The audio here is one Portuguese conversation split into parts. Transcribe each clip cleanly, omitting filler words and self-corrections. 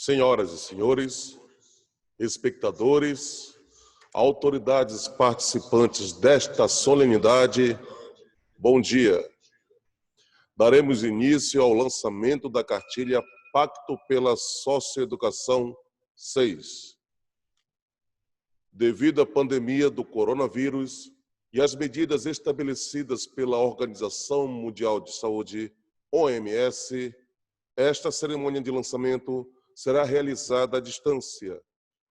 Senhoras e senhores, espectadores, autoridades participantes desta solenidade, bom dia. Daremos início ao lançamento da cartilha Pacto pela Socioeducação 6. Devido à pandemia do coronavírus e às medidas estabelecidas pela Organização Mundial de Saúde, OMS, esta cerimônia de lançamento será realizada à distância.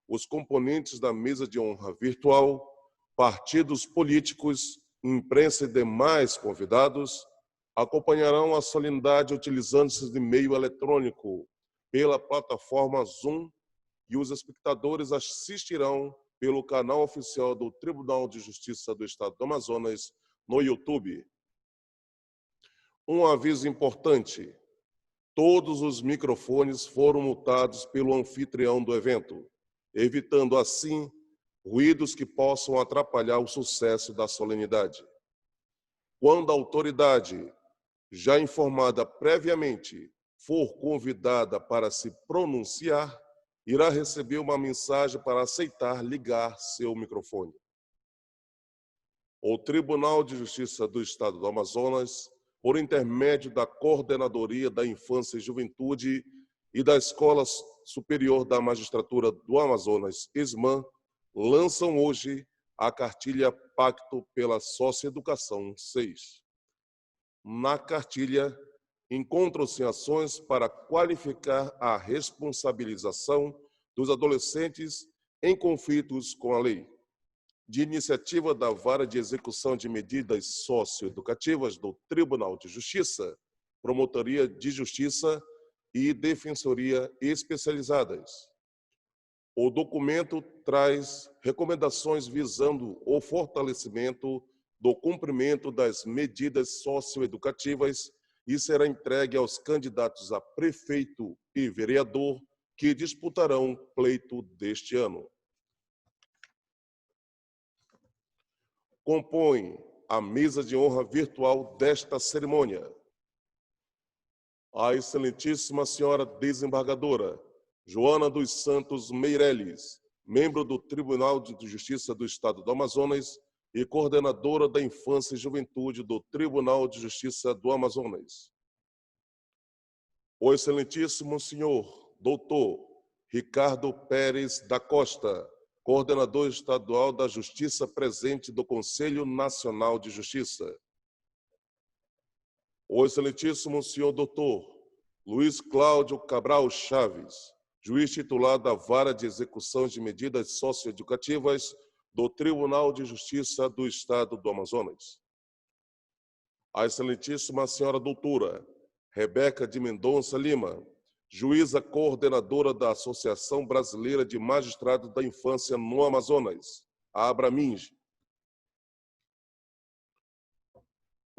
Os componentes da mesa de honra virtual, partidos políticos, imprensa e demais convidados acompanharão a solenidade utilizando-se de meio eletrônico pela plataforma Zoom e os espectadores assistirão pelo canal oficial do Tribunal de Justiça do Estado do Amazonas no YouTube. Um aviso importante: todos os microfones foram mutados pelo anfitrião do evento, evitando assim ruídos que possam atrapalhar o sucesso da solenidade. Quando a autoridade, já informada previamente, for convidada para se pronunciar, irá receber uma mensagem para aceitar ligar seu microfone. O Tribunal de Justiça do Estado do Amazonas, por intermédio da Coordenadoria da Infância e Juventude e da Escola Superior da Magistratura do Amazonas, ESMAM, lançam hoje a cartilha Pacto pela Socioeducação 6. Na cartilha, encontram-se ações para qualificar a responsabilização dos adolescentes em conflitos com a lei, de iniciativa da Vara de Execução de Medidas Socioeducativas do Tribunal de Justiça, Promotoria de Justiça e Defensoria Especializadas. O documento traz recomendações visando o fortalecimento do cumprimento das medidas socioeducativas e será entregue aos candidatos a prefeito e vereador que disputarão o pleito deste ano. Compõe a mesa de honra virtual desta cerimônia a excelentíssima senhora desembargadora Joana dos Santos Meireles, membro do Tribunal de Justiça do Estado do Amazonas e coordenadora da Infância e Juventude do Tribunal de Justiça do Amazonas. O excelentíssimo senhor doutor Ricardo Pérez da Costa, coordenador estadual da Justiça presente do Conselho Nacional de Justiça. O excelentíssimo senhor doutor Luiz Cláudio Cabral Chaves, juiz titular da Vara de Execução de Medidas Socioeducativas do Tribunal de Justiça do Estado do Amazonas. A excelentíssima senhora doutora Rebeca de Mendonça Lima, juíza coordenadora da Associação Brasileira de Magistrados da Infância no Amazonas, a Abraminge.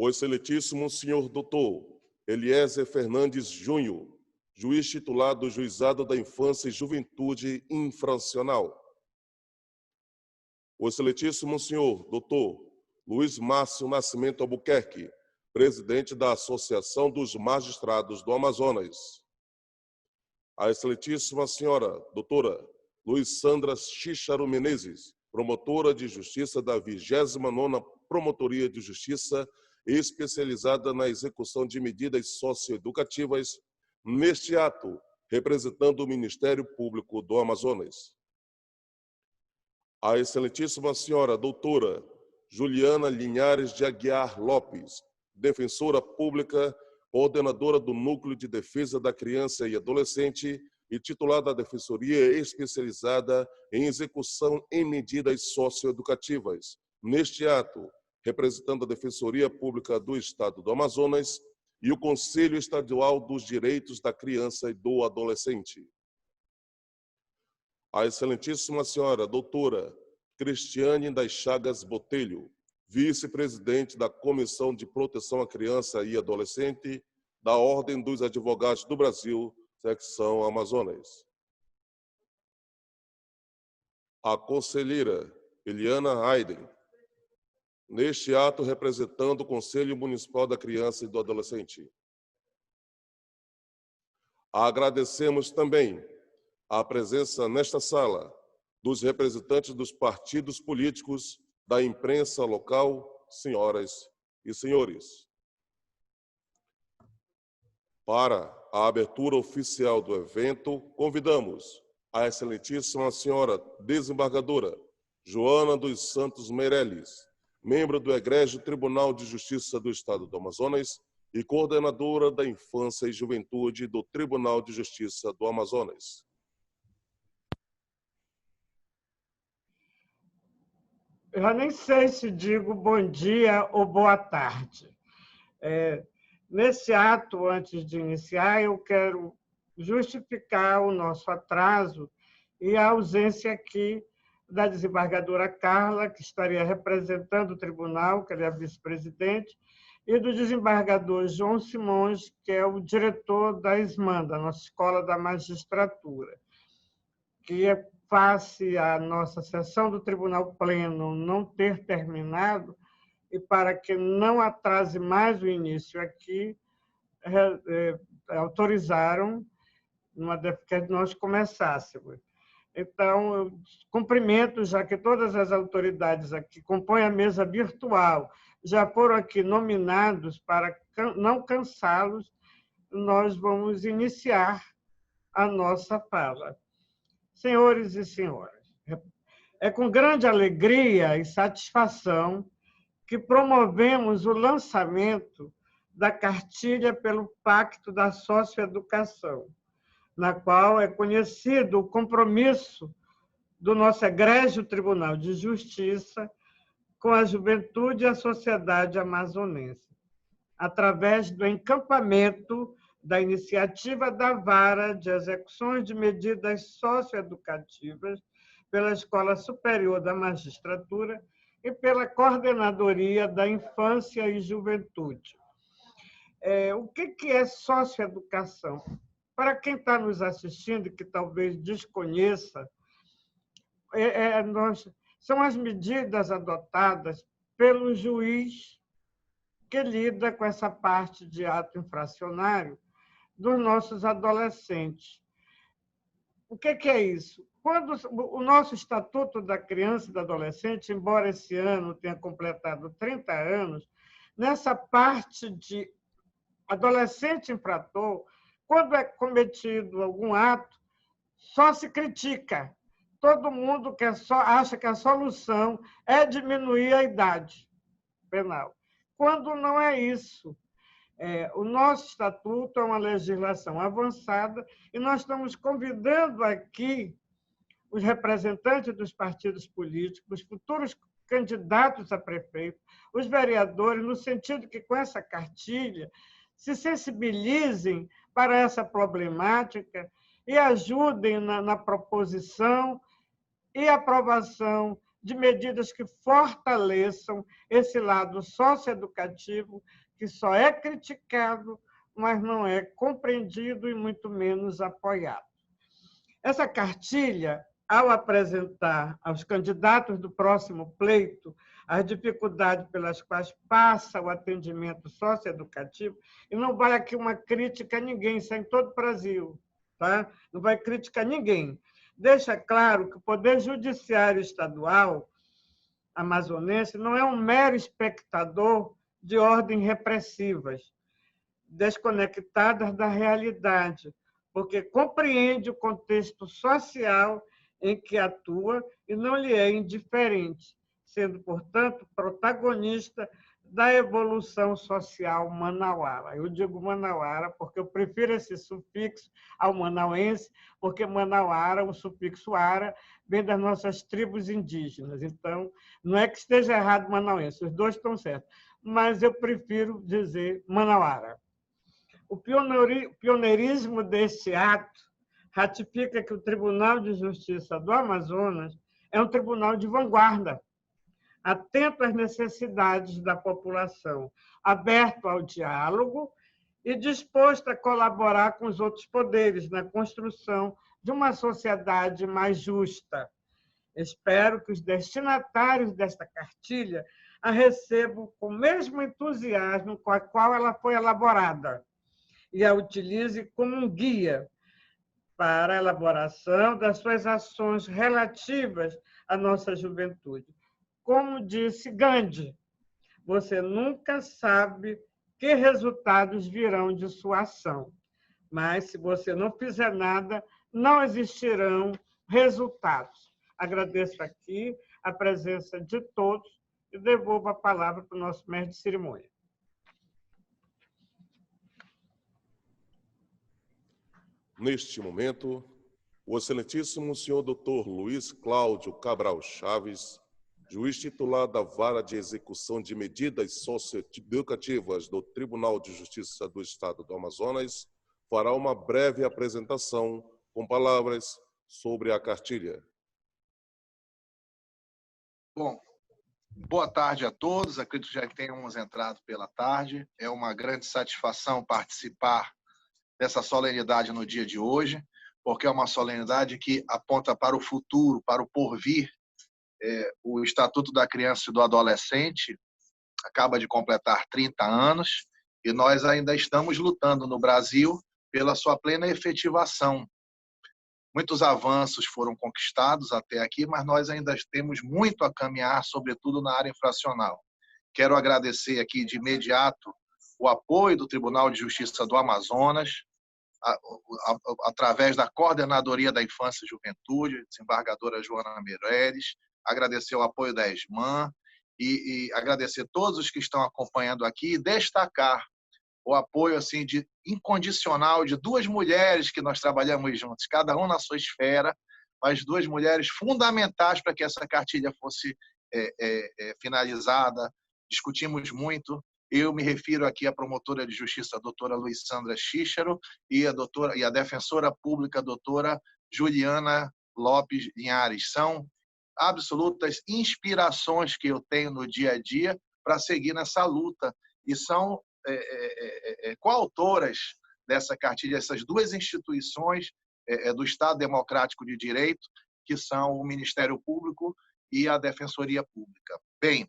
O excelentíssimo senhor doutor Eliezer Fernandes Júnior, juiz titular do Juizado da Infância e Juventude Infracional. O excelentíssimo senhor doutor Luiz Márcio Nascimento Albuquerque, presidente da Associação dos Magistrados do Amazonas. A excelentíssima senhora doutora Luiz Sandra Chicharo Menezes, promotora de justiça da 29ª Promotoria de Justiça, especializada na execução de medidas socioeducativas, neste ato, representando o Ministério Público do Amazonas. A excelentíssima senhora doutora Juliana Linhares de Aguiar Lopes, defensora pública, coordenadora do Núcleo de Defesa da Criança e Adolescente e titular da Defensoria Especializada em Execução em Medidas Socioeducativas, neste ato, representando a Defensoria Pública do Estado do Amazonas e o Conselho Estadual dos Direitos da Criança e do Adolescente. A excelentíssima senhora doutora Cristiane das Chagas Botelho, vice-presidente da Comissão de Proteção à Criança e Adolescente da Ordem dos Advogados do Brasil, secção Amazonas. A conselheira Eliana Aiden, neste ato representando o Conselho Municipal da Criança e do Adolescente. Agradecemos também a presença nesta sala dos representantes dos partidos políticos, da imprensa local, senhoras e senhores. Para a abertura oficial do evento, convidamos a excelentíssima senhora desembargadora Joana dos Santos Meirelles, membro do Egrégio Tribunal de Justiça do Estado do Amazonas e coordenadora da Infância e Juventude do Tribunal de Justiça do Amazonas. Eu já nem sei se digo bom dia ou boa tarde. Nesse ato, antes de iniciar, eu quero justificar o nosso atraso e a ausência aqui da desembargadora Carla, que estaria representando o tribunal, que ela é a vice-presidente, e do desembargador João Simões, que é o diretor da ESMAN, da nossa Escola da Magistratura, que face à nossa sessão do Tribunal Pleno não ter terminado, e para que não atrase mais o início aqui, autorizaram que nós começássemos. Então, eu cumprimento, já que todas as autoridades aqui compõem a mesa virtual, já foram aqui nominados, para não cansá-los, nós vamos iniciar a nossa fala. Senhores e senhoras, é com grande alegria e satisfação que promovemos o lançamento da cartilha pelo Pacto da Socioeducação, na qual é conhecido o compromisso do nosso Egrégio Tribunal de Justiça com a juventude e a sociedade amazonense, através do encampamento da iniciativa da Vara de Execuções de Medidas Socioeducativas pela Escola Superior da Magistratura e pela Coordenadoria da Infância e Juventude. O que é socioeducação? Para quem está nos assistindo e que talvez desconheça, são as medidas adotadas pelo juiz que lida com essa parte de ato infracionário dos nossos adolescentes. O que é isso? Quando o nosso Estatuto da Criança e do Adolescente, embora esse ano tenha completado 30 anos, nessa parte de adolescente infrator, quando é cometido algum ato, só se critica. Todo mundo acha que a solução é diminuir a idade penal, quando não é isso. O nosso estatuto é uma legislação avançada e nós estamos convidando aqui os representantes dos partidos políticos, os futuros candidatos a prefeito, os vereadores, no sentido que, com essa cartilha, se sensibilizem para essa problemática e ajudem na proposição e aprovação de medidas que fortaleçam esse lado socioeducativo, que só é criticado, mas não é compreendido e muito menos apoiado. Essa cartilha, ao apresentar aos candidatos do próximo pleito as dificuldades pelas quais passa o atendimento socioeducativo, e não vai aqui uma crítica a ninguém, isso é em todo o Brasil, tá? Não vai criticar ninguém. Deixa claro que o Poder Judiciário Estadual amazonense não é um mero espectador de ordens repressivas, desconectadas da realidade, porque compreende o contexto social em que atua e não lhe é indiferente, sendo, portanto, protagonista da evolução social manauara. Eu digo manauara porque eu prefiro esse sufixo ao manauense, porque manauara, o sufixo ara, vem das nossas tribos indígenas. Então, não é que esteja errado manauense, os dois estão certos, mas eu prefiro dizer manauara. O pioneirismo deste ato ratifica que o Tribunal de Justiça do Amazonas é um tribunal de vanguarda, atento às necessidades da população, aberto ao diálogo e disposto a colaborar com os outros poderes na construção de uma sociedade mais justa. Espero que os destinatários desta cartilha a recebam com o mesmo entusiasmo com o qual ela foi elaborada e a utilize como um guia para a elaboração das suas ações relativas à nossa juventude. Como disse Gandhi, você nunca sabe que resultados virão de sua ação, mas se você não fizer nada, não existirão resultados. Agradeço aqui a presença de todos e devolvo a palavra para o nosso mestre de cerimônia. Neste momento, o excelentíssimo senhor Dr. Luiz Cláudio Cabral Chaves, juiz titular da Vara de Execução de Medidas Socioeducativas do Tribunal de Justiça do Estado do Amazonas, fará uma breve apresentação com palavras sobre a cartilha. Bom, boa tarde a todos. Acredito que já tenhamos entrado pela tarde. É uma grande satisfação participar dessa solenidade no dia de hoje, porque é uma solenidade que aponta para o futuro, para o porvir. O Estatuto da Criança e do Adolescente acaba de completar 30 anos e nós ainda estamos lutando no Brasil pela sua plena efetivação. Muitos avanços foram conquistados até aqui, mas nós ainda temos muito a caminhar, sobretudo na área infracional. Quero agradecer aqui de imediato o apoio do Tribunal de Justiça do Amazonas, através da Coordenadoria da Infância e Juventude, desembargadora Joana Meireles, agradecer o apoio da ESMAN e agradecer todos os que estão acompanhando aqui e destacar o apoio assim, incondicional de duas mulheres que nós trabalhamos juntos, cada um na sua esfera, mas duas mulheres fundamentais para que essa cartilha fosse finalizada. Discutimos muito. Eu me refiro aqui à promotora de justiça, a doutora Luiz Sandra Xíxaro, e a defensora pública, a doutora Juliana Lopes Linhares. São absolutas inspirações que eu tenho no dia a dia para seguir nessa luta. E são coautoras dessa cartilha, essas duas instituições do Estado Democrático de Direito, que são o Ministério Público e a Defensoria Pública. Bem,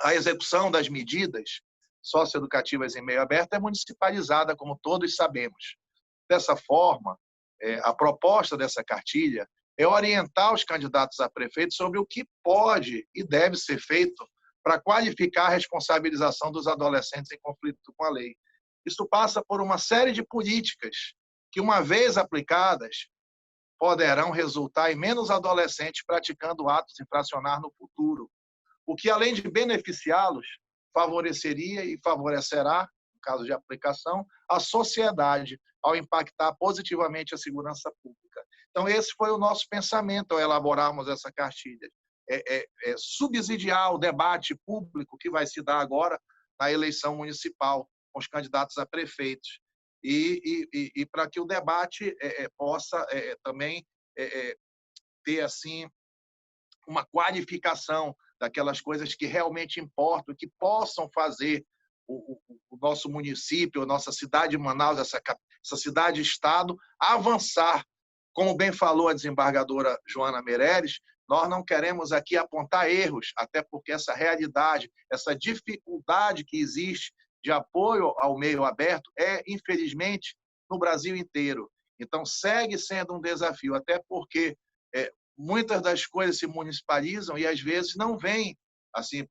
a execução das medidas socioeducativas em meio aberto é municipalizada, como todos sabemos. Dessa forma, a proposta dessa cartilha é orientar os candidatos a prefeito sobre o que pode e deve ser feito para qualificar a responsabilização dos adolescentes em conflito com a lei. Isso passa por uma série de políticas que, uma vez aplicadas, poderão resultar em menos adolescentes praticando atos infracionais no futuro, o que, além de beneficiá-los, favoreceria e favorecerá, no caso de aplicação, a sociedade, ao impactar positivamente a segurança pública. Então, esse foi o nosso pensamento ao elaborarmos essa cartilha. Subsidiar o debate público que vai se dar agora na eleição municipal com os candidatos a prefeitos e para que o debate possa também ter assim uma qualificação daquelas coisas que realmente importam, que possam fazer o nosso município, a nossa cidade de Manaus, essa cidade-estado, avançar. Como bem falou a desembargadora Joana Meireles, nós não queremos aqui apontar erros, até porque essa realidade, essa dificuldade que existe de apoio ao meio aberto infelizmente, no Brasil inteiro. Então, segue sendo um desafio, até porque muitas das coisas se municipalizam e, às vezes, não vêm, assim,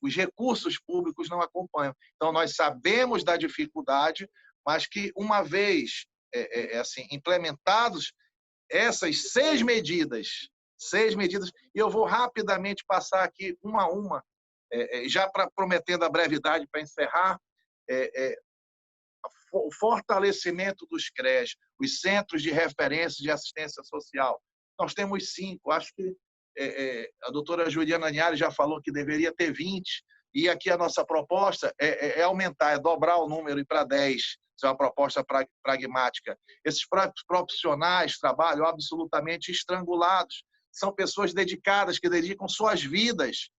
os recursos públicos não acompanham. Então, nós sabemos da dificuldade, mas que, uma vez assim, implementados essas 6 medidas, e eu vou rapidamente passar aqui uma a uma, já prometendo a brevidade para encerrar, o fortalecimento dos CREAs, os Centros de Referência de Assistência Social. Nós temos 5, acho que a doutora Juliana Linhares já falou que deveria ter 20, e aqui a nossa proposta é aumentar, é dobrar o número e ir para 10. Isso é uma proposta pragmática. Esses profissionais trabalham absolutamente estrangulados. São pessoas dedicadas, que dedicam suas vidas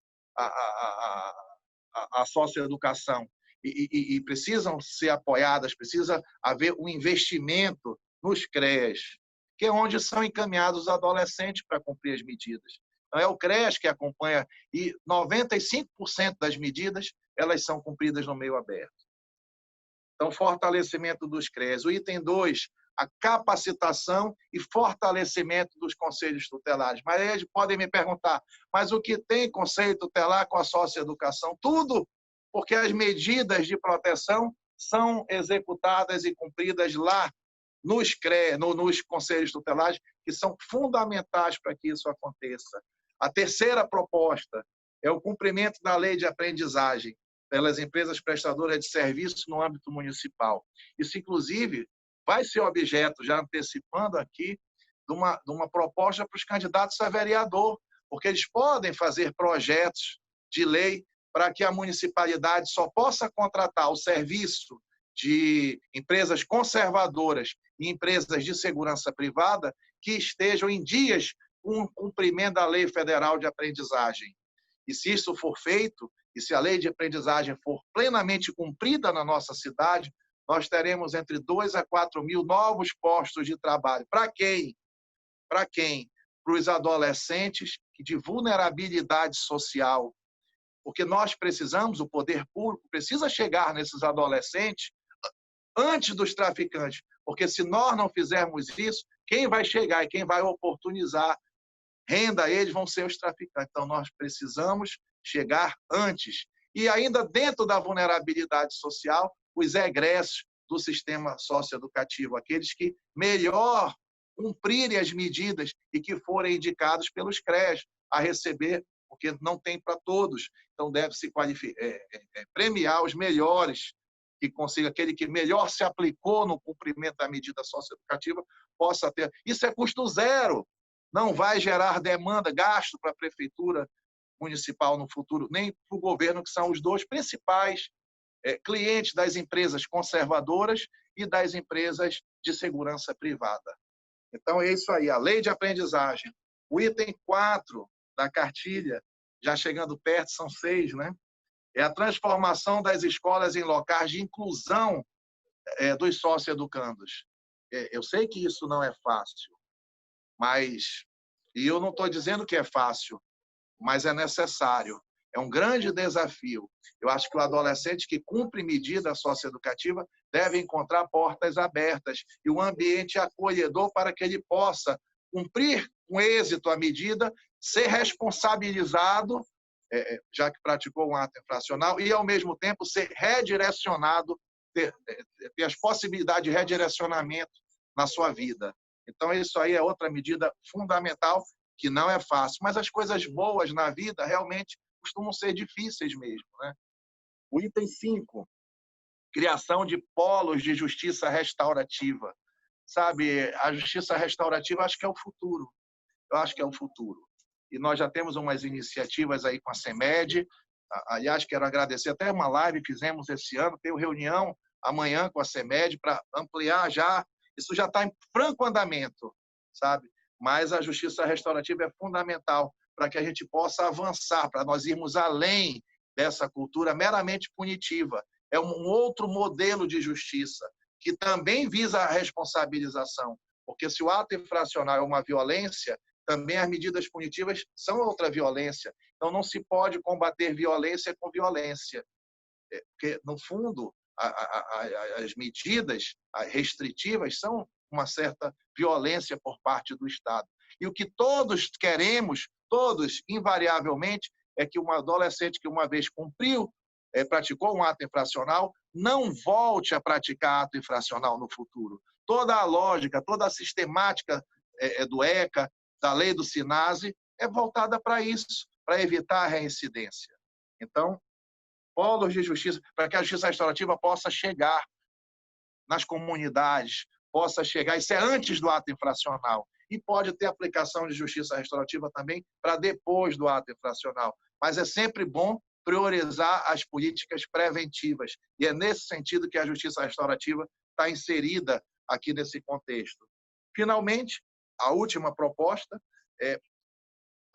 à socioeducação e precisam ser apoiadas, precisa haver um investimento nos CREAs, que é onde são encaminhados os adolescentes para cumprir as medidas. Então, é o CREAS que acompanha e 95% das medidas elas são cumpridas no meio aberto. Então, fortalecimento dos CREAs. O item 2, a capacitação e fortalecimento dos conselhos tutelares. Mas eles podem me perguntar, mas o que tem conselho tutelar com a socioeducação? Tudo, porque as medidas de proteção são executadas e cumpridas lá nos conselhos tutelares, que são fundamentais para que isso aconteça. A terceira proposta é o cumprimento da lei de aprendizagem pelas empresas prestadoras de serviço no âmbito municipal. Isso, inclusive, vai ser objeto, já antecipando aqui, de uma proposta para os candidatos a vereador, porque eles podem fazer projetos de lei para que a municipalidade só possa contratar o serviço de empresas conservadoras e empresas de segurança privada que estejam em dias com o cumprimento da Lei Federal de Aprendizagem. E se isso for feito, e se a Lei de Aprendizagem for plenamente cumprida na nossa cidade, nós teremos entre 2 a 4 mil novos postos de trabalho. Para quem? Para quem? Para os adolescentes de vulnerabilidade social. Porque nós precisamos, o poder público precisa chegar nesses adolescentes antes dos traficantes. Porque se nós não fizermos isso, quem vai chegar e quem vai oportunizar renda a eles vão ser os traficantes. Então, nós precisamos chegar antes. E ainda dentro da vulnerabilidade social, os egressos do sistema socioeducativo, aqueles que melhor cumprirem as medidas e que forem indicados pelos CREAs a receber, porque não tem para todos. Então, deve-se premiar os melhores, que consiga, aquele que melhor se aplicou no cumprimento da medida socioeducativa, possa ter. Isso é custo zero. Não vai gerar demanda, gasto para a prefeitura municipal no futuro, nem para o governo, que são os dois principais clientes das empresas conservadoras e das empresas de segurança privada. Então, é isso aí, a lei de aprendizagem. O item 4 da cartilha, já chegando perto, são 6, né? É a transformação das escolas em locais de inclusão dos socioeducandos. Eu sei que isso não é fácil, e eu não estou dizendo que é fácil, mas é necessário. É um grande desafio. Eu acho que o adolescente que cumpre medida socioeducativa deve encontrar portas abertas e um ambiente acolhedor para que ele possa cumprir com êxito a medida, ser responsabilizado, já que praticou um ato infracional, e, ao mesmo tempo, ser redirecionado, ter as possibilidades de redirecionamento na sua vida. Então, isso aí é outra medida fundamental, que não é fácil. Mas as coisas boas na vida realmente costumam ser difíceis mesmo, né? O item 5, criação de polos de justiça restaurativa. Sabe, a justiça restaurativa acho que é o futuro. Eu acho que é o futuro. E nós já temos umas iniciativas aí com a CEMED. Aliás, quero agradecer, até uma live que fizemos esse ano, tenho reunião amanhã com a CEMED para ampliar já. Isso já está em franco andamento, sabe? Mas a justiça restaurativa é fundamental para que a gente possa avançar, para nós irmos além dessa cultura meramente punitiva. É um outro modelo de justiça, que também visa a responsabilização, porque se o ato infracional é uma violência, também as medidas punitivas são outra violência. Então, não se pode combater violência com violência, porque, no fundo, as medidas restritivas são uma certa violência por parte do Estado. E o que todos queremos, todos, invariavelmente, é que um adolescente que uma vez praticou um ato infracional, não volte a praticar ato infracional no futuro. Toda a lógica, toda a sistemática do ECA, da lei do SINASE, é voltada para isso, para evitar a reincidência. Então, polos de justiça, para que a justiça restaurativa possa chegar nas comunidades, possa chegar, isso é antes do ato infracional, e pode ter aplicação de justiça restaurativa também para depois do ato infracional. Mas é sempre bom priorizar as políticas preventivas, e é nesse sentido que a justiça restaurativa está inserida aqui nesse contexto. Finalmente, a última proposta é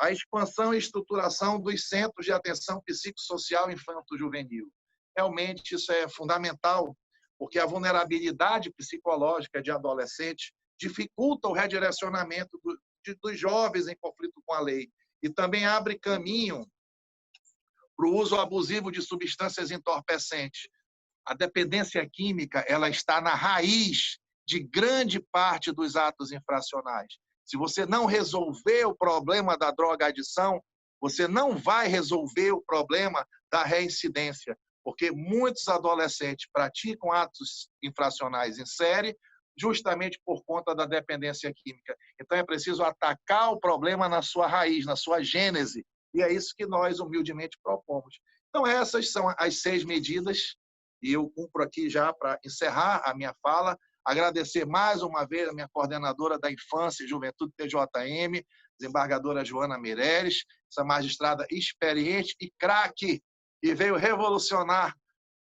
a expansão e estruturação dos centros de atenção psicossocial infanto-juvenil. Realmente isso é fundamental, porque a vulnerabilidade psicológica de adolescentes dificulta o redirecionamento dos jovens em conflito com a lei e também abre caminho para o uso abusivo de substâncias entorpecentes. A dependência química ela está na raiz de grande parte dos atos infracionais. Se você não resolver o problema da drogadição, você não vai resolver o problema da reincidência, porque muitos adolescentes praticam atos infracionais em série justamente por conta da dependência química. Então, é preciso atacar o problema na sua raiz, na sua gênese, e é isso que nós humildemente propomos. Então, essas são as 6 medidas, e eu cumpro aqui já para encerrar a minha fala, agradecer mais uma vez a minha coordenadora da Infância e Juventude TJM, desembargadora Joana Meireles, essa magistrada experiente e craque, que veio revolucionar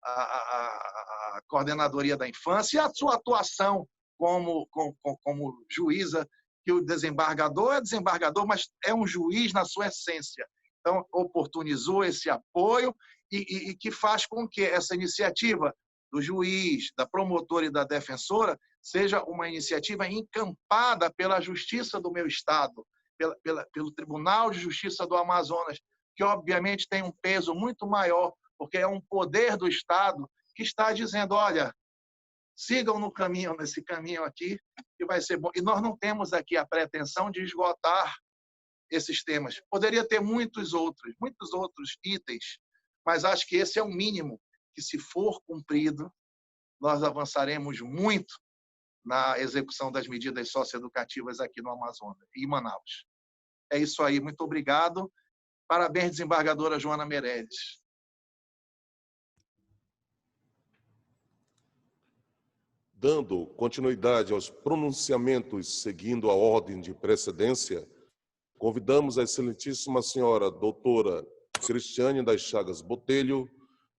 a coordenadoria da infância e a sua atuação como juíza, que o desembargador é desembargador, mas é um juiz na sua essência. Então, oportunizou esse apoio e que faz com que essa iniciativa do juiz, da promotora e da defensora seja uma iniciativa encampada pela Justiça do meu Estado, pelo Tribunal de Justiça do Amazonas, que obviamente tem um peso muito maior, porque é um poder do Estado que está dizendo, olha, sigam no caminho, nesse caminho aqui, que vai ser bom. E nós não temos aqui a pretensão de esgotar esses temas. Poderia ter muitos outros itens, mas acho que esse é o mínimo, que se for cumprido, nós avançaremos muito na execução das medidas socioeducativas aqui no Amazonas e em Manaus. É isso aí, muito obrigado. Parabéns, desembargadora Joana Meireles. Dando continuidade aos pronunciamentos seguindo a ordem de precedência, convidamos a excelentíssima senhora doutora Cristiane das Chagas Botelho,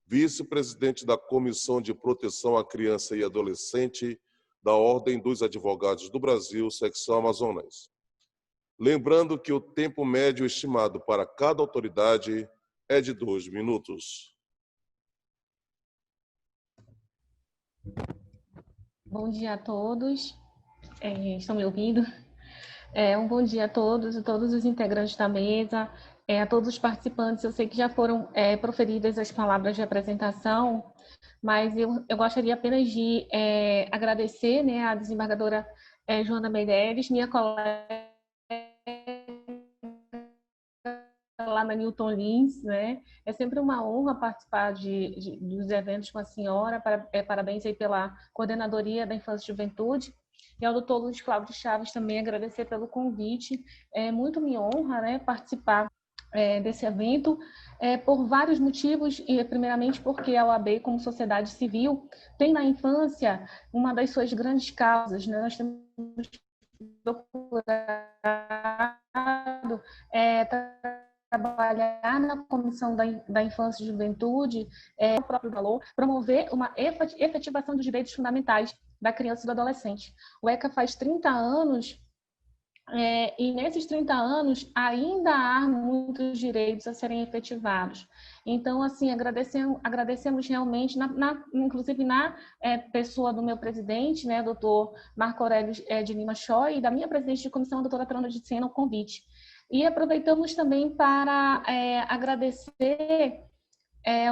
vice-presidente da Comissão de Proteção à Criança e Adolescente da Ordem dos Advogados do Brasil, secção Amazonas. Lembrando que o tempo médio estimado para cada autoridade é de 2 minutos. Bom dia a todos. Estão me ouvindo? Um bom dia a todos e todos os integrantes da mesa, a todos os participantes. Eu sei que já foram proferidas as palavras de apresentação, mas eu gostaria apenas de agradecer, né, a desembargadora Joana Meireles, minha colega lá na Newton Lins, né? É sempre uma honra participar dos eventos com a senhora. Parabéns aí pela coordenadoria da Infância e Juventude. E ao doutor Luiz Cláudio Chaves também agradecer pelo convite. É muito me honra, né, participar desse evento por vários motivos, e primeiramente porque a OAB, como sociedade civil, tem na infância uma das suas grandes causas, né? Nós temos procurado trabalhar na Comissão da Infância e Juventude, o próprio valor, promover uma efetivação dos direitos fundamentais da criança e do adolescente. O ECA faz 30 anos, e nesses 30 anos ainda há muitos direitos a serem efetivados. Então, assim, agradecemos realmente, inclusive na pessoa do meu presidente, né, doutor Marco Aurélio de Lima Choi, e da minha presidente de comissão, a doutora Fernanda de Sena, o convite. E aproveitamos também para agradecer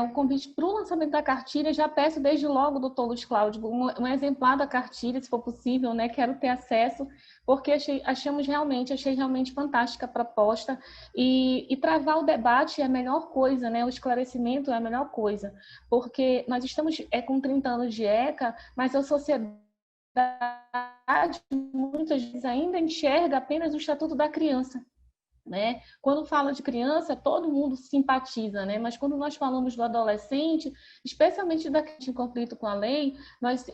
o convite para o lançamento da cartilha. Já peço desde logo, doutor Luiz Cláudio, um exemplar da cartilha, se for possível, né? Quero ter acesso, porque achei realmente fantástica a proposta. E travar o debate é a melhor coisa, né? O esclarecimento é a melhor coisa, porque nós estamos com 30 anos de ECA, mas a sociedade muitas vezes ainda enxerga apenas o Estatuto da Criança, né? Quando fala de criança, todo mundo simpatiza, né? Mas quando nós falamos do adolescente, especialmente daquele em conflito com a lei, nós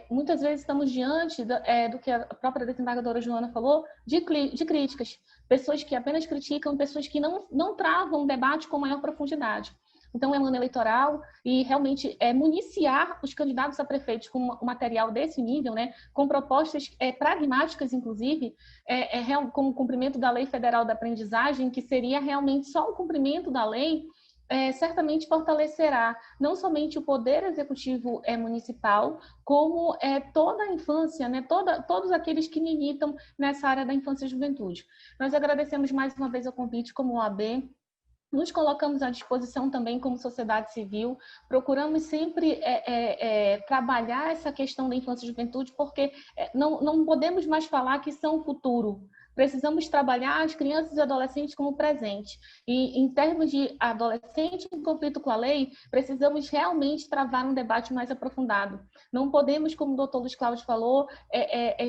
muitas vezes estamos diante do que a própria desembargadora Joana falou, de críticas. Pessoas que apenas criticam, pessoas que não travam um debate com maior profundidade. Então, é um ano eleitoral e realmente municiar os candidatos a prefeitos com um material desse nível, né, com propostas pragmáticas, inclusive, como o cumprimento da Lei Federal da Aprendizagem, que seria realmente só o cumprimento da lei, certamente fortalecerá não somente o poder executivo municipal, como toda a infância, né, todos aqueles que militam nessa área da infância e juventude. Nós agradecemos mais uma vez o convite como OAB, nos colocamos à disposição também como sociedade civil, procuramos sempre trabalhar essa questão da infância e juventude, porque não podemos mais falar que são o futuro. Precisamos trabalhar as crianças e adolescentes como presente. E, em termos de adolescente em conflito com a lei, precisamos realmente travar um debate mais aprofundado. Não podemos, como o doutor Luiz Cláudio falou,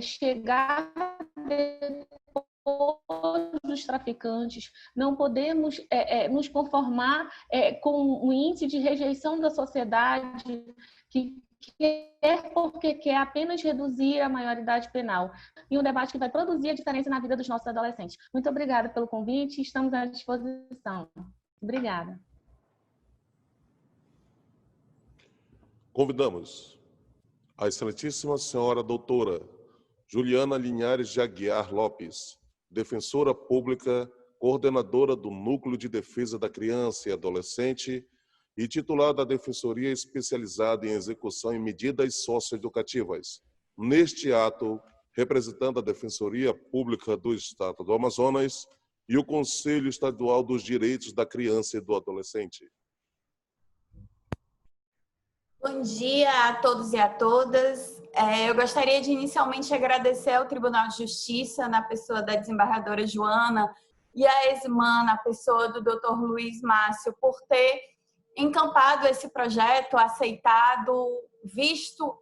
chegar dos traficantes, não podemos nos conformar com um índice de rejeição da sociedade que quer porque quer apenas reduzir a maioridade penal. E um debate que vai produzir a diferença na vida dos nossos adolescentes. Muito obrigada pelo convite, estamos à disposição. Obrigada. Convidamos a excelentíssima senhora doutora Juliana Linhares de Aguiar Lopes, defensora pública, coordenadora do Núcleo de Defesa da Criança e Adolescente e titular da Defensoria Especializada em Execução em Medidas Socioeducativas. Neste ato, representando a Defensoria Pública do Estado do Amazonas e o Conselho Estadual dos Direitos da Criança e do Adolescente. Bom dia a todos e a todas. Eu gostaria de inicialmente agradecer ao Tribunal de Justiça, na pessoa da desembargadora Joana, e a ESMAN, na pessoa do Dr. Luiz Márcio, por ter encampado esse projeto, aceitado, visto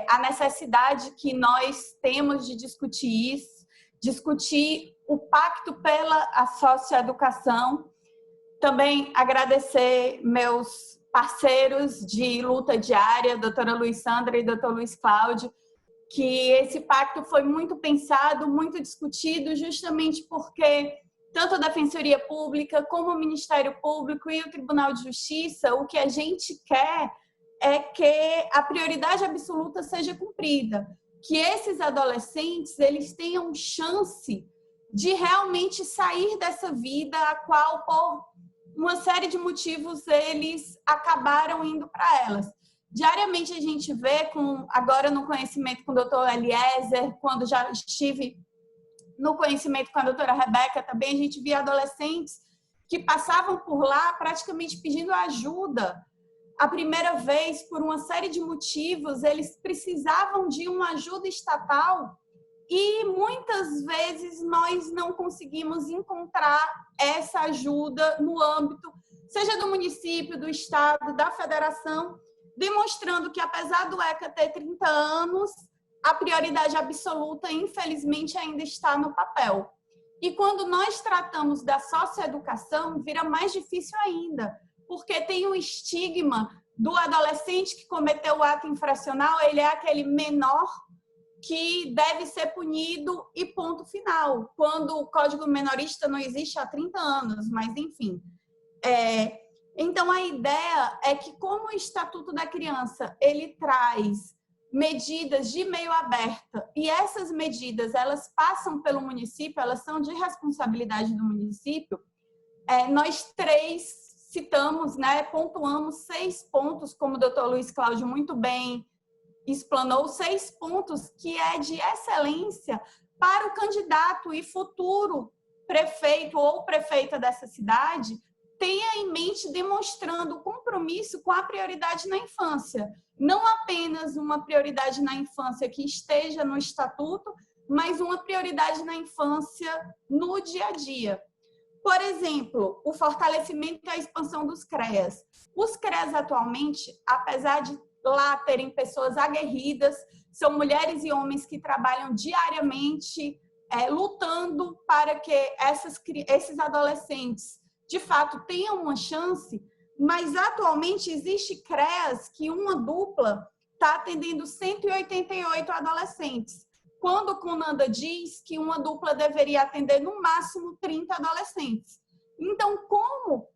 a necessidade que nós temos de discutir isso, discutir o pacto pela socioeducação. Também agradecer meus parceiros de luta diária, doutora Luiz Sandra e doutor Luiz Cláudio, que esse pacto foi muito pensado, muito discutido, justamente porque tanto a Defensoria Pública como o Ministério Público e o Tribunal de Justiça, o que a gente quer é que a prioridade absoluta seja cumprida, que esses adolescentes eles tenham chance de realmente sair dessa vida a qual, por uma série de motivos, eles acabaram indo para elas. Diariamente a gente vê, agora no conhecimento com o doutor Eliezer, quando já estive no conhecimento com a doutora Rebeca também, a gente via adolescentes que passavam por lá praticamente pedindo ajuda. A primeira vez, por uma série de motivos, eles precisavam de uma ajuda estatal e muitas vezes nós não conseguimos encontrar essa ajuda no âmbito, seja do município, do estado, da federação, demonstrando que, apesar do ECA ter 30 anos, a prioridade absoluta, infelizmente, ainda está no papel. E quando nós tratamos da socioeducação, vira mais difícil ainda, porque tem o estigma do adolescente que cometeu o ato infracional, ele é aquele menor que deve ser punido e ponto final, quando o Código Menorista não existe há 30 anos, mas enfim. Então, a ideia é que, como o Estatuto da Criança, ele traz medidas de meio aberta, e essas medidas, elas passam pelo município, elas são de responsabilidade do município, nós citamos, pontuamos 6 pontos, como o doutor Luiz Cláudio muito bem explanou, 6 pontos que é de excelência para o candidato e futuro prefeito ou prefeita dessa cidade tenha em mente, demonstrando compromisso com a prioridade na infância. Não apenas uma prioridade na infância que esteja no estatuto, mas uma prioridade na infância no dia a dia. Por exemplo, o fortalecimento e a expansão dos CREAs. Os CREAs atualmente, apesar de lá terem pessoas aguerridas, são mulheres e homens que trabalham diariamente lutando para que esses adolescentes de fato tenham uma chance, mas atualmente existe CREAs que uma dupla está atendendo 188 adolescentes, quando o CONANDA diz que uma dupla deveria atender no máximo 30 adolescentes. Então, como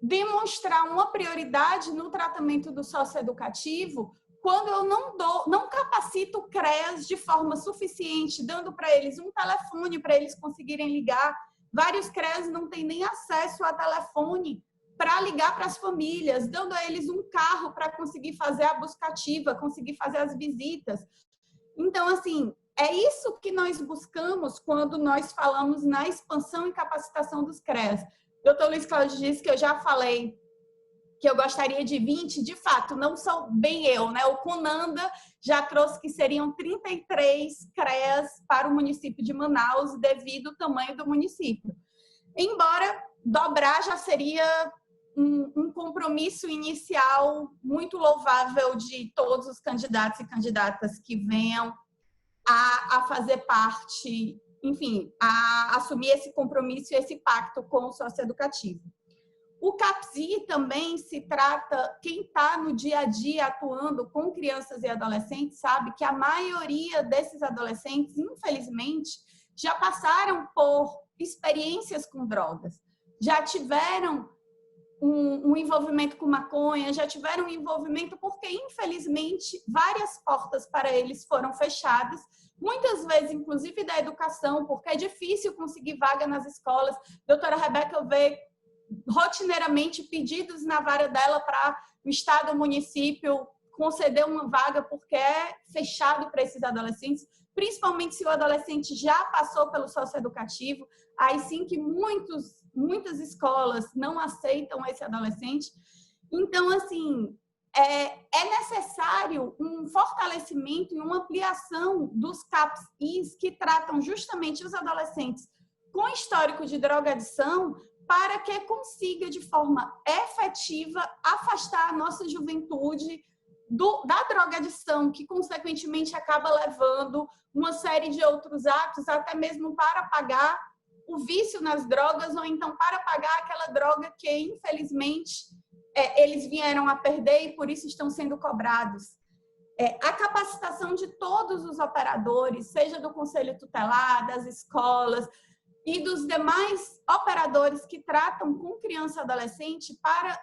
demonstrar uma prioridade no tratamento do socioeducativo quando eu não capacito CREAs de forma suficiente, dando para eles um telefone para eles conseguirem ligar? Vários CREAs não têm nem acesso a telefone para ligar para as famílias, dando a eles um carro para conseguir fazer a busca ativa, conseguir fazer as visitas. Então, assim, é isso que nós buscamos quando nós falamos na expansão e capacitação dos CREAs. Doutor Luiz Cláudio disse que eu já falei que eu gostaria de 20, de fato, não sou bem eu, né? O CUNANDA já trouxe que seriam 33 CREAs para o município de Manaus, devido ao tamanho do município. Embora dobrar já seria um compromisso inicial muito louvável de todos os candidatos e candidatas que venham a fazer parte, enfim, a assumir esse compromisso e esse pacto com o socioeducativo. O CAPSI também se trata, quem está no dia a dia atuando com crianças e adolescentes sabe que a maioria desses adolescentes, infelizmente, já passaram por experiências com drogas, já tiveram um envolvimento com maconha, já tiveram um envolvimento porque, infelizmente, várias portas para eles foram fechadas, muitas vezes, inclusive da educação, porque é difícil conseguir vaga nas escolas. Doutora Rebeca vê rotineiramente pedidos na vara dela para o Estado, o município conceder uma vaga porque é fechado para esses adolescentes, principalmente se o adolescente já passou pelo socioeducativo, aí sim que muitas escolas não aceitam esse adolescente. Então, assim, é necessário um fortalecimento e uma ampliação dos CAPS-Is que tratam justamente os adolescentes com histórico de drogadição, para que consiga, de forma efetiva, afastar a nossa juventude da drogadição, que, consequentemente, acaba levando uma série de outros atos, até mesmo para pagar o vício nas drogas, ou então para pagar aquela droga que, infelizmente, eles vieram a perder e, por isso, estão sendo cobrados. A capacitação de todos os operadores, seja do Conselho Tutelar, das escolas, e dos demais operadores que tratam com criança e adolescente para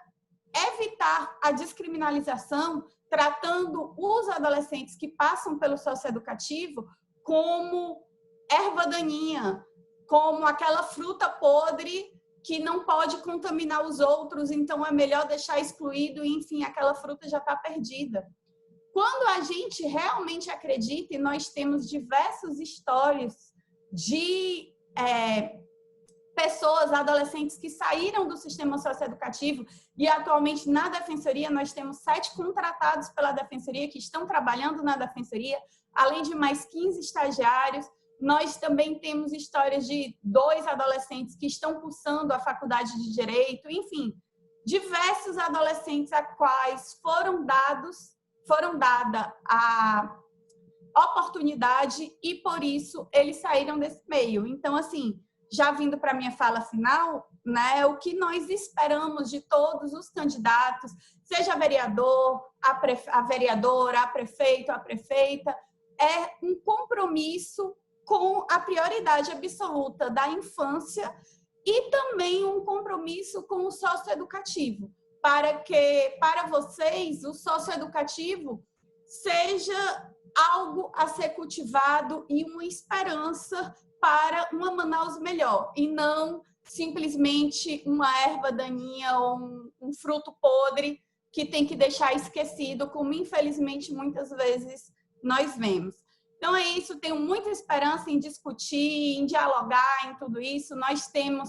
evitar a descriminalização, tratando os adolescentes que passam pelo socioeducativo como erva daninha, como aquela fruta podre que não pode contaminar os outros, então é melhor deixar excluído e, enfim, aquela fruta já está perdida. Quando a gente realmente acredita, e nós temos diversas histórias de pessoas, adolescentes que saíram do sistema socioeducativo e atualmente na Defensoria nós temos 7 contratados pela Defensoria que estão trabalhando na Defensoria, além de mais 15 estagiários. Nós também temos histórias de 2 adolescentes que estão cursando a faculdade de Direito, enfim, diversos adolescentes a quais foram dada a oportunidade e, por isso, eles saíram desse meio. Então, assim, já vindo para a minha fala final, né, o que nós esperamos de todos os candidatos, seja vereador, a vereadora, a prefeito, a prefeita, é um compromisso com a prioridade absoluta da infância e também um compromisso com o socioeducativo, para que, para vocês, o socioeducativo seja algo a ser cultivado e uma esperança para uma Manaus melhor, e não simplesmente uma erva daninha ou um fruto podre que tem que deixar esquecido, como infelizmente muitas vezes nós vemos. Então é isso, tenho muita esperança em discutir, em dialogar em tudo isso. Nós temos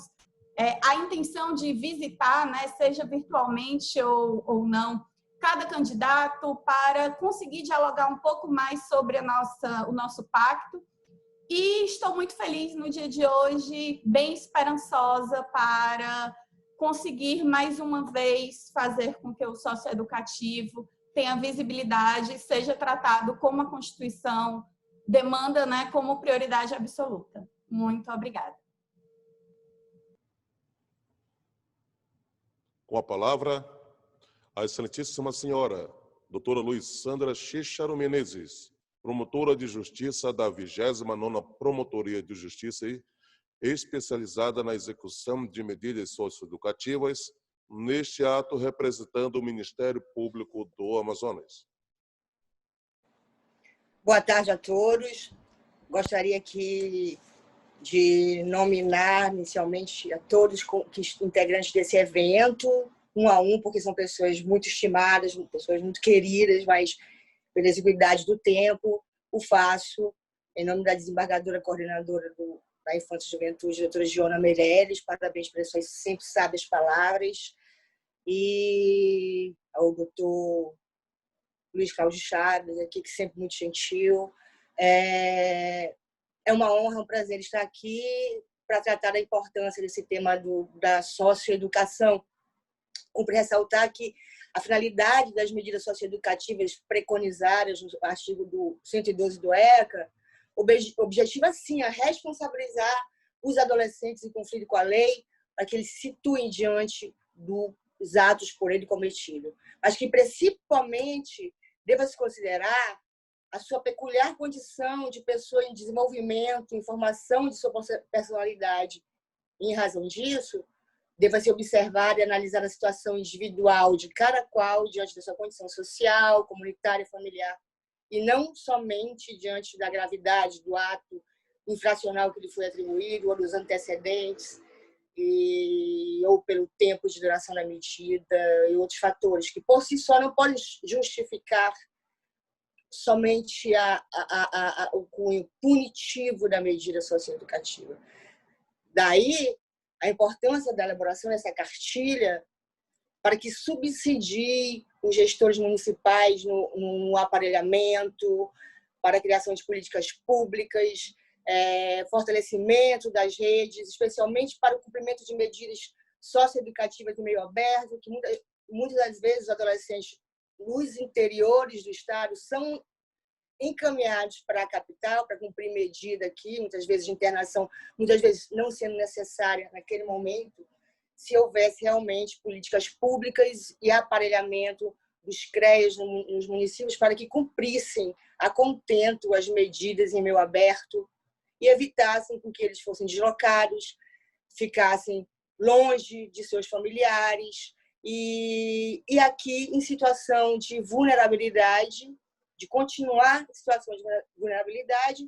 a intenção de visitar, né, seja virtualmente ou não, cada candidato para conseguir dialogar um pouco mais sobre o nosso pacto. E estou muito feliz no dia de hoje, bem esperançosa para conseguir mais uma vez fazer com que o socioeducativo tenha visibilidade e seja tratado como a Constituição demanda, né, como prioridade absoluta. Muito obrigada. Com a palavra, a excelentíssima senhora, doutora Luiz Sandra Chicharo Menezes, promotora de Justiça da 29ª Promotoria de Justiça e especializada na execução de medidas socioeducativas, neste ato representando o Ministério Público do Amazonas. Boa tarde a todos. Gostaria aqui de nominar inicialmente a todos os integrantes desse evento, um a um, porque são pessoas muito estimadas, pessoas muito queridas, mas pela exiguidade do tempo, o faço em nome da desembargadora coordenadora da Infância e Juventude, doutora Joana Meirelles. Parabéns pelas suas sempre sábias palavras. E ao doutor Luiz Cláudio Chaves, aqui, que sempre muito gentil. É uma honra, um prazer estar aqui para tratar da importância desse tema da socioeducação. Cumpre ressaltar que a finalidade das medidas socioeducativas preconizadas no artigo 112 do ECA objetiva, sim, a responsabilizar os adolescentes em conflito com a lei para que eles se situem diante dos atos por ele cometidos, mas que, principalmente, deva se considerar a sua peculiar condição de pessoa em desenvolvimento, em formação de sua personalidade. E, em razão disso, deva ser observada e analisada a situação individual de cada qual diante da sua condição social, comunitária e familiar, e não somente diante da gravidade do ato infracional que lhe foi atribuído, ou dos antecedentes, ou pelo tempo de duração da medida e outros fatores, que por si só não podem justificar somente o cunho punitivo da medida socioeducativa. Daí a importância da elaboração dessa cartilha para que subsidie os gestores municipais no aparelhamento, para a criação de políticas públicas, fortalecimento das redes, especialmente para o cumprimento de medidas socioeducativas em meio aberto, que muitas das vezes os adolescentes nos interiores do estado são encaminhados para a capital para cumprir medida aqui, muitas vezes de internação, muitas vezes não sendo necessária naquele momento, se houvesse realmente políticas públicas e aparelhamento dos CREAs nos municípios para que cumprissem a contento as medidas em meio aberto e evitassem com que eles fossem deslocados, ficassem longe de seus familiares e aqui em situação de vulnerabilidade, de continuar em situação de vulnerabilidade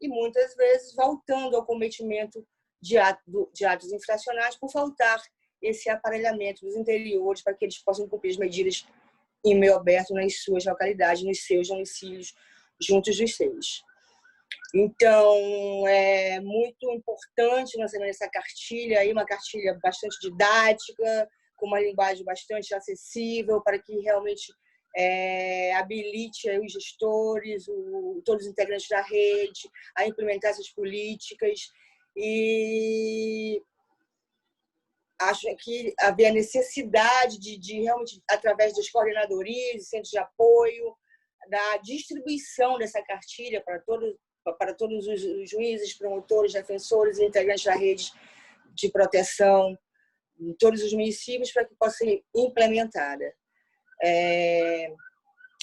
e muitas vezes voltando ao cometimento de atos infracionais por faltar esse aparelhamento dos interiores para que eles possam cumprir as medidas em meio aberto nas suas localidades, nos seus domicílios, juntos dos seus. Então, é muito importante nós termos essa cartilha, aí, uma cartilha bastante didática, com uma linguagem bastante acessível, para que realmente habilite aí os gestores, todos os integrantes da rede, a implementar essas políticas. E acho que havia necessidade de realmente, através das coordenadorias, centros de apoio, da distribuição dessa cartilha para todos os juízes, promotores, defensores e integrantes da rede de proteção em todos os municípios para que possa ser implementada.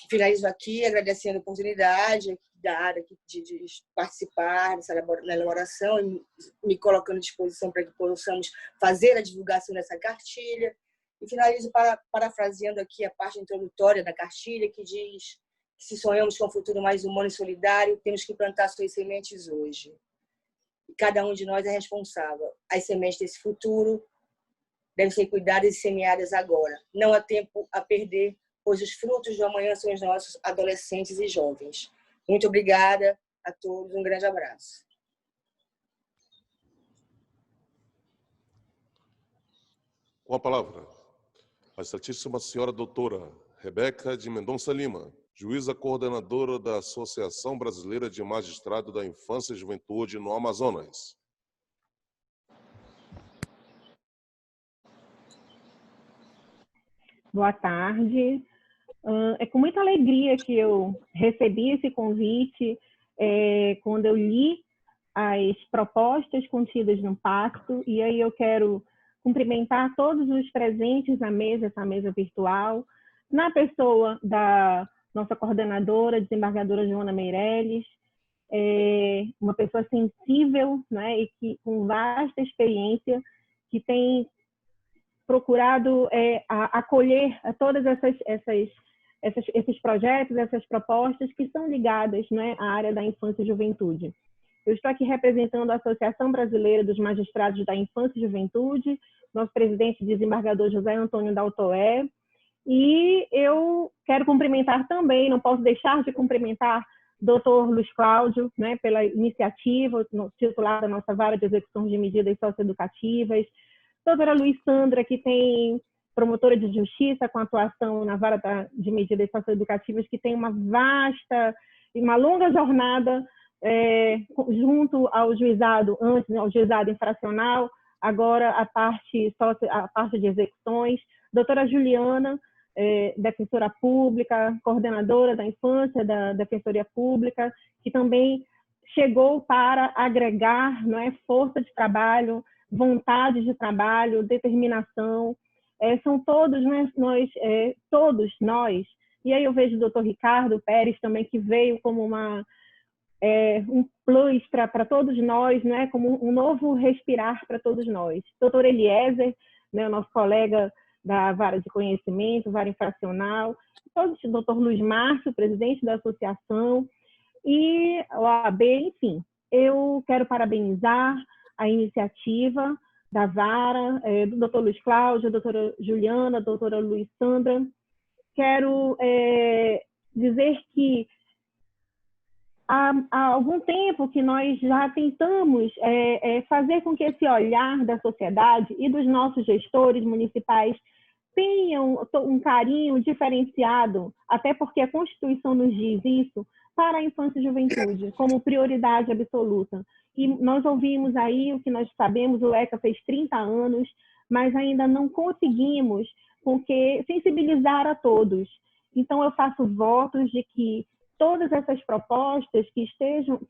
Finalizo aqui agradecendo a oportunidade dada de participar na elaboração e me colocando à disposição para que possamos fazer a divulgação dessa cartilha. E finalizo parafraseando aqui a parte introdutória da cartilha, que diz que se sonhamos com um futuro mais humano e solidário, temos que plantar suas sementes hoje. E cada um de nós é responsável. As sementes desse futuro devem ser cuidadas e semeadas agora. Não há tempo a perder, pois os frutos do amanhã são os nossos adolescentes e jovens. Muito obrigada a todos. Um grande abraço. Com a palavra, a excelentíssima senhora doutora Rebeca de Mendonça Lima, juíza coordenadora da Associação Brasileira de Magistrados da Infância e Juventude no Amazonas. Boa tarde. É com muita alegria que eu recebi esse convite quando eu li as propostas contidas no pacto, e aí eu quero cumprimentar todos os presentes na mesa, essa mesa virtual, na pessoa da nossa coordenadora, desembargadora Joana Meirelles, uma pessoa sensível, né, e que com vasta experiência, que tem procurado acolher a todas esses projetos, essas propostas que são ligadas, né, à área da infância e juventude. Eu estou aqui representando a Associação Brasileira dos Magistrados da Infância e Juventude, nosso presidente desembargador José Antônio Daltoé, e eu quero cumprimentar também, não posso deixar de cumprimentar doutor Luiz Cláudio, né, pela iniciativa, titular da nossa vara de execução de medidas socioeducativas, doutora Luiz Sandra, que tem promotora de justiça com atuação na vara de medidas socioeducativas, que tem uma vasta e uma longa jornada junto ao juizado, antes ao juizado infracional, agora a parte de execuções, doutora Juliana, defensora pública, coordenadora da infância da Defensoria Pública, que também chegou para agregar, não é, força de trabalho, vontade de trabalho, determinação. São todos todos nós. E aí eu vejo o doutor Ricardo Pérez também, que veio como um plus para todos nós, né, como um novo respirar para todos nós. Doutor Eliezer, né, o nosso colega da vara de conhecimento, vara infracional, o doutor Luiz Márcio, presidente da associação, e o OAB, enfim. Eu quero parabenizar a iniciativa da vara, do doutor Luiz Cláudio, doutora Juliana, doutora Luiz Sandra. Quero dizer que há algum tempo que nós já tentamos fazer com que esse olhar da sociedade e dos nossos gestores municipais tenham um carinho diferenciado, até porque a Constituição nos diz isso, para a infância e juventude, como prioridade absoluta. E nós ouvimos aí o que nós sabemos, o ECA fez 30 anos, mas ainda não conseguimos sensibilizar a todos. Então, eu faço votos de que todas essas propostas que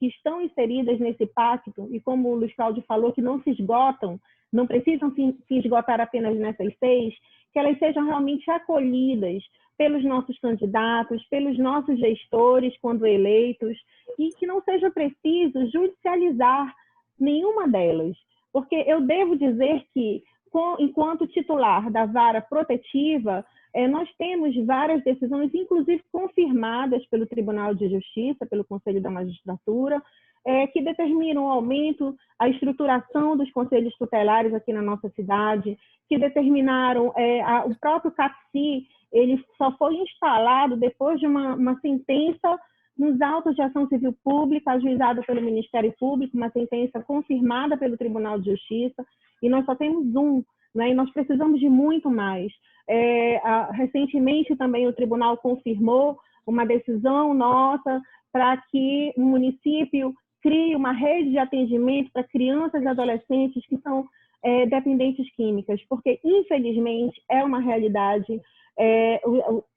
estão inseridas nesse pacto, e como o Luiz Cláudio falou, que não se esgotam, não precisam se esgotar apenas nessas 6, que elas sejam realmente acolhidas pelos nossos candidatos, pelos nossos gestores, quando eleitos, e que não seja preciso judicializar nenhuma delas. Porque eu devo dizer que, enquanto titular da vara protetiva, nós temos várias decisões, inclusive confirmadas pelo Tribunal de Justiça, pelo Conselho da Magistratura, que determinam o aumento, a estruturação dos conselhos tutelares aqui na nossa cidade, que determinaram o próprio CAPCI, ele só foi instalado depois de uma sentença nos autos de ação civil pública, ajuizada pelo Ministério Público, uma sentença confirmada pelo Tribunal de Justiça, e nós só temos um, né, e nós precisamos de muito mais. Recentemente também o Tribunal confirmou uma decisão nossa para que o município crie uma rede de atendimento para crianças e adolescentes que são dependentes químicas, porque, infelizmente, é uma realidade.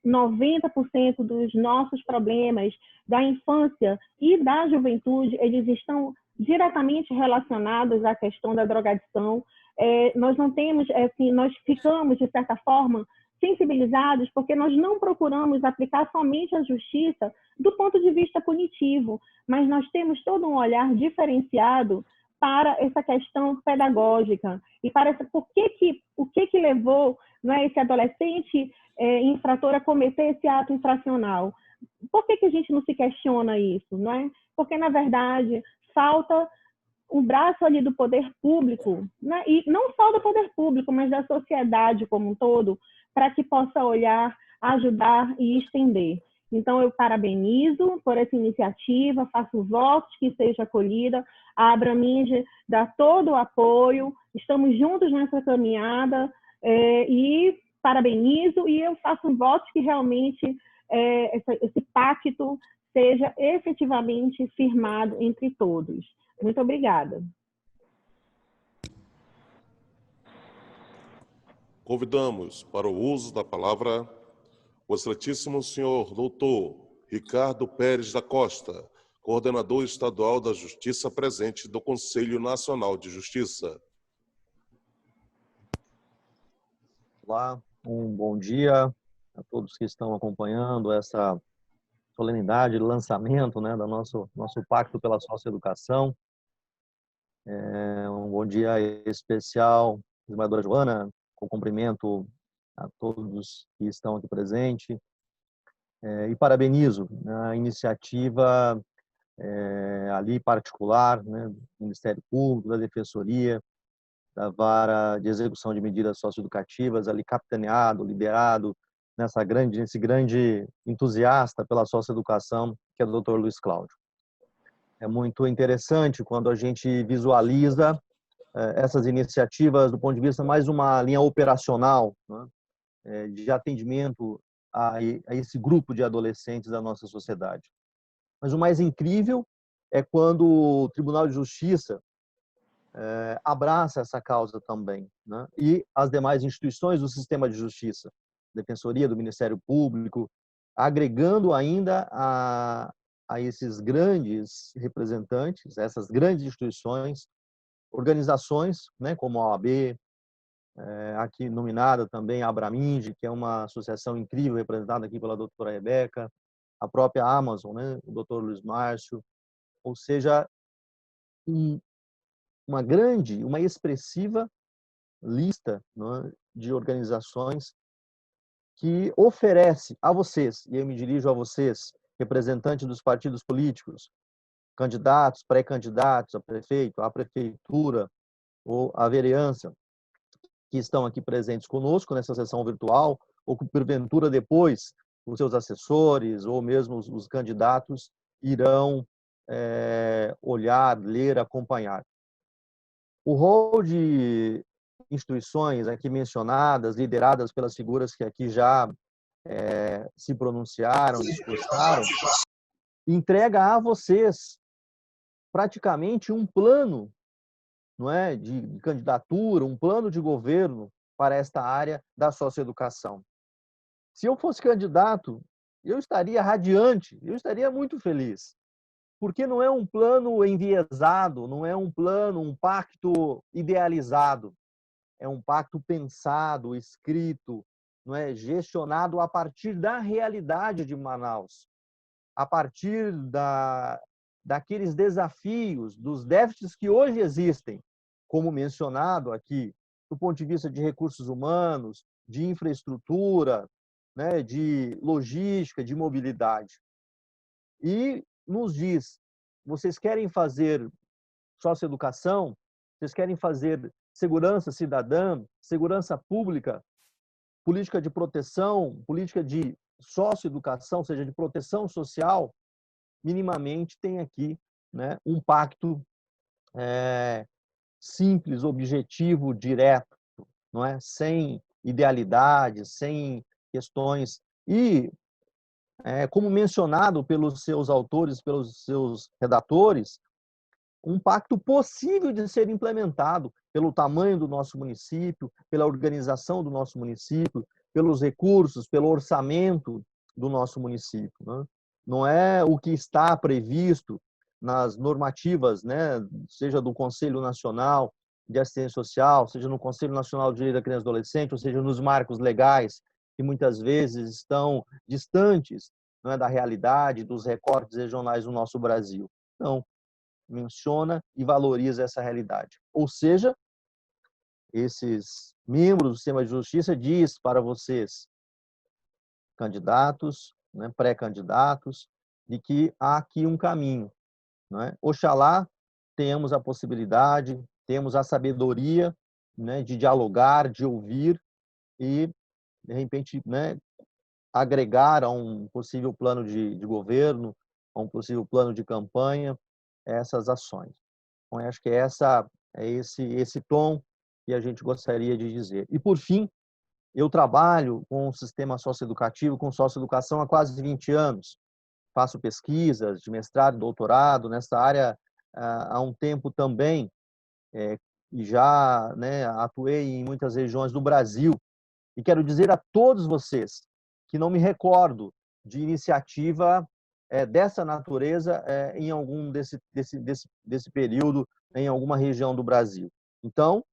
90% dos nossos problemas da infância e da juventude, eles estão diretamente relacionados à questão da drogadição. Nós não temos, nós ficamos, de certa forma, sensibilizados porque nós não procuramos aplicar somente a justiça do ponto de vista punitivo, mas nós temos todo um olhar diferenciado para essa questão pedagógica e para o que levou, não é, esse adolescente infrator a cometer esse ato infracional. Por que a gente não se questiona isso, não é? Porque, na verdade, falta um braço ali do poder público, né? E não só do poder público, mas da sociedade como um todo, para que possa olhar, ajudar e estender. Então, eu parabenizo por essa iniciativa, faço votos que seja acolhida, a Abraminge dá todo o apoio, estamos juntos nessa caminhada, e parabenizo, e eu faço votos que realmente esse pacto seja efetivamente firmado entre todos. Muito obrigada. Convidamos para o uso da palavra o excelentíssimo senhor doutor Ricardo Pérez da Costa, coordenador estadual da Justiça presente do Conselho Nacional de Justiça. Olá, um bom dia a todos que estão acompanhando essa solenidade de lançamento, né, do nosso Pacto pela Socioeducação. Um bom dia especial, desembargadora Joana, com cumprimento a todos que estão aqui presentes, e parabenizo a iniciativa ali particular, né, do Ministério Público, da Defensoria, da Vara de Execução de Medidas Socioeducativas, ali capitaneado, liderado nesse grande entusiasta pela socioeducação, que é o Dr. Luiz Cláudio. É muito interessante quando a gente visualiza essas iniciativas do ponto de vista mais uma linha operacional, né, de atendimento a esse grupo de adolescentes da nossa sociedade. Mas o mais incrível é quando o Tribunal de Justiça abraça essa causa também, né? E as demais instituições do sistema de justiça, Defensoria do Ministério Público, agregando ainda a esses grandes representantes, essas grandes instituições, organizações, né, como a OAB, aqui nominada também a Abraminge, que é uma associação incrível representada aqui pela doutora Rebeca, a própria Amazon, né, o doutor Luiz Márcio, ou seja, uma expressiva lista, né, de organizações que oferece a vocês, e eu me dirijo a vocês, representantes dos partidos políticos, candidatos, pré-candidatos a prefeito, à prefeitura ou à vereança, que estão aqui presentes conosco nessa sessão virtual, ou que porventura depois os seus assessores ou mesmo os candidatos irão olhar, ler, acompanhar. O rol de instituições aqui mencionadas, lideradas pelas figuras que aqui já se pronunciaram, discursaram, entrega a vocês praticamente um plano, não é, de candidatura, um plano de governo para esta área da socioeducação. Se eu fosse candidato, eu estaria radiante, eu estaria muito feliz, porque não é um plano enviesado, não é um plano, um pacto idealizado, é um pacto pensado, escrito, não é, gestionado a partir da realidade de Manaus, a partir daqueles desafios, dos déficits que hoje existem, como mencionado aqui, do ponto de vista de recursos humanos, de infraestrutura, né, de logística, de mobilidade. E nos diz, vocês querem fazer socioeducação, vocês querem fazer segurança cidadã, segurança pública, política de proteção, política de socioeducação, ou seja, de proteção social, minimamente tem aqui, né, um pacto simples, objetivo, direto, não é? Sem idealidades, sem questões. E, como mencionado pelos seus autores, pelos seus redatores, um pacto possível de ser implementado pelo tamanho do nosso município, pela organização do nosso município, pelos recursos, pelo orçamento do nosso município, né? Não é o que está previsto nas normativas, né, seja do Conselho Nacional de Assistência Social, seja no Conselho Nacional de Direito da Criança e Adolescente, ou seja, nos marcos legais, que muitas vezes estão distantes, não é, da realidade, dos recortes regionais do nosso Brasil. Não, menciona e valoriza essa realidade. Ou seja, esses membros do sistema de justiça diz para vocês, candidatos, né, pré-candidatos, de que há aqui um caminho, não é? Oxalá tenhamos a possibilidade, temos a sabedoria, né, de dialogar, de ouvir e, de repente, né, agregar a um possível plano de governo, a um possível plano de campanha, essas ações. Então, acho que é esse tom que a gente gostaria de dizer. E, por fim, eu trabalho com o sistema socioeducativo, com socioeducação há quase 20 anos. Faço pesquisas de mestrado, doutorado nessa área há um tempo também, e já, né, atuei em muitas regiões do Brasil. E quero dizer a todos vocês que não me recordo de iniciativa dessa natureza em algum desse período, em alguma região do Brasil. Então,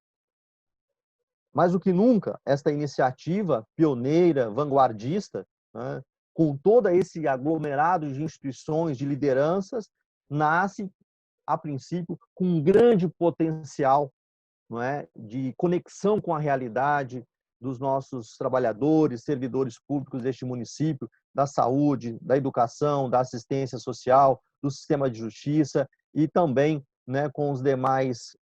mais do que nunca, esta iniciativa pioneira, vanguardista, né, com todo esse aglomerado de instituições, de lideranças, nasce, a princípio, com um grande potencial, não é, de conexão com a realidade dos nossos trabalhadores, servidores públicos deste município, da saúde, da educação, da assistência social, do sistema de justiça e também, né, com os demais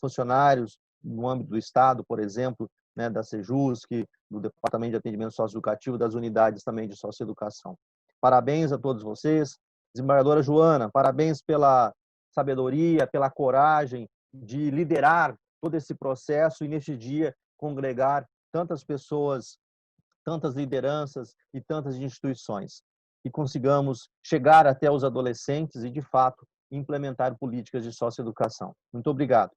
funcionários no âmbito do Estado, por exemplo, né, da Sejusc, do Departamento de Atendimento Socioeducativo, das unidades também de socioeducação. Parabéns a todos vocês, Desembargadora Joana, parabéns pela sabedoria, pela coragem de liderar todo esse processo e, neste dia, congregar tantas pessoas, tantas lideranças e tantas instituições. E consigamos chegar até os adolescentes e, de fato, implementar políticas de socioeducação. Muito obrigado.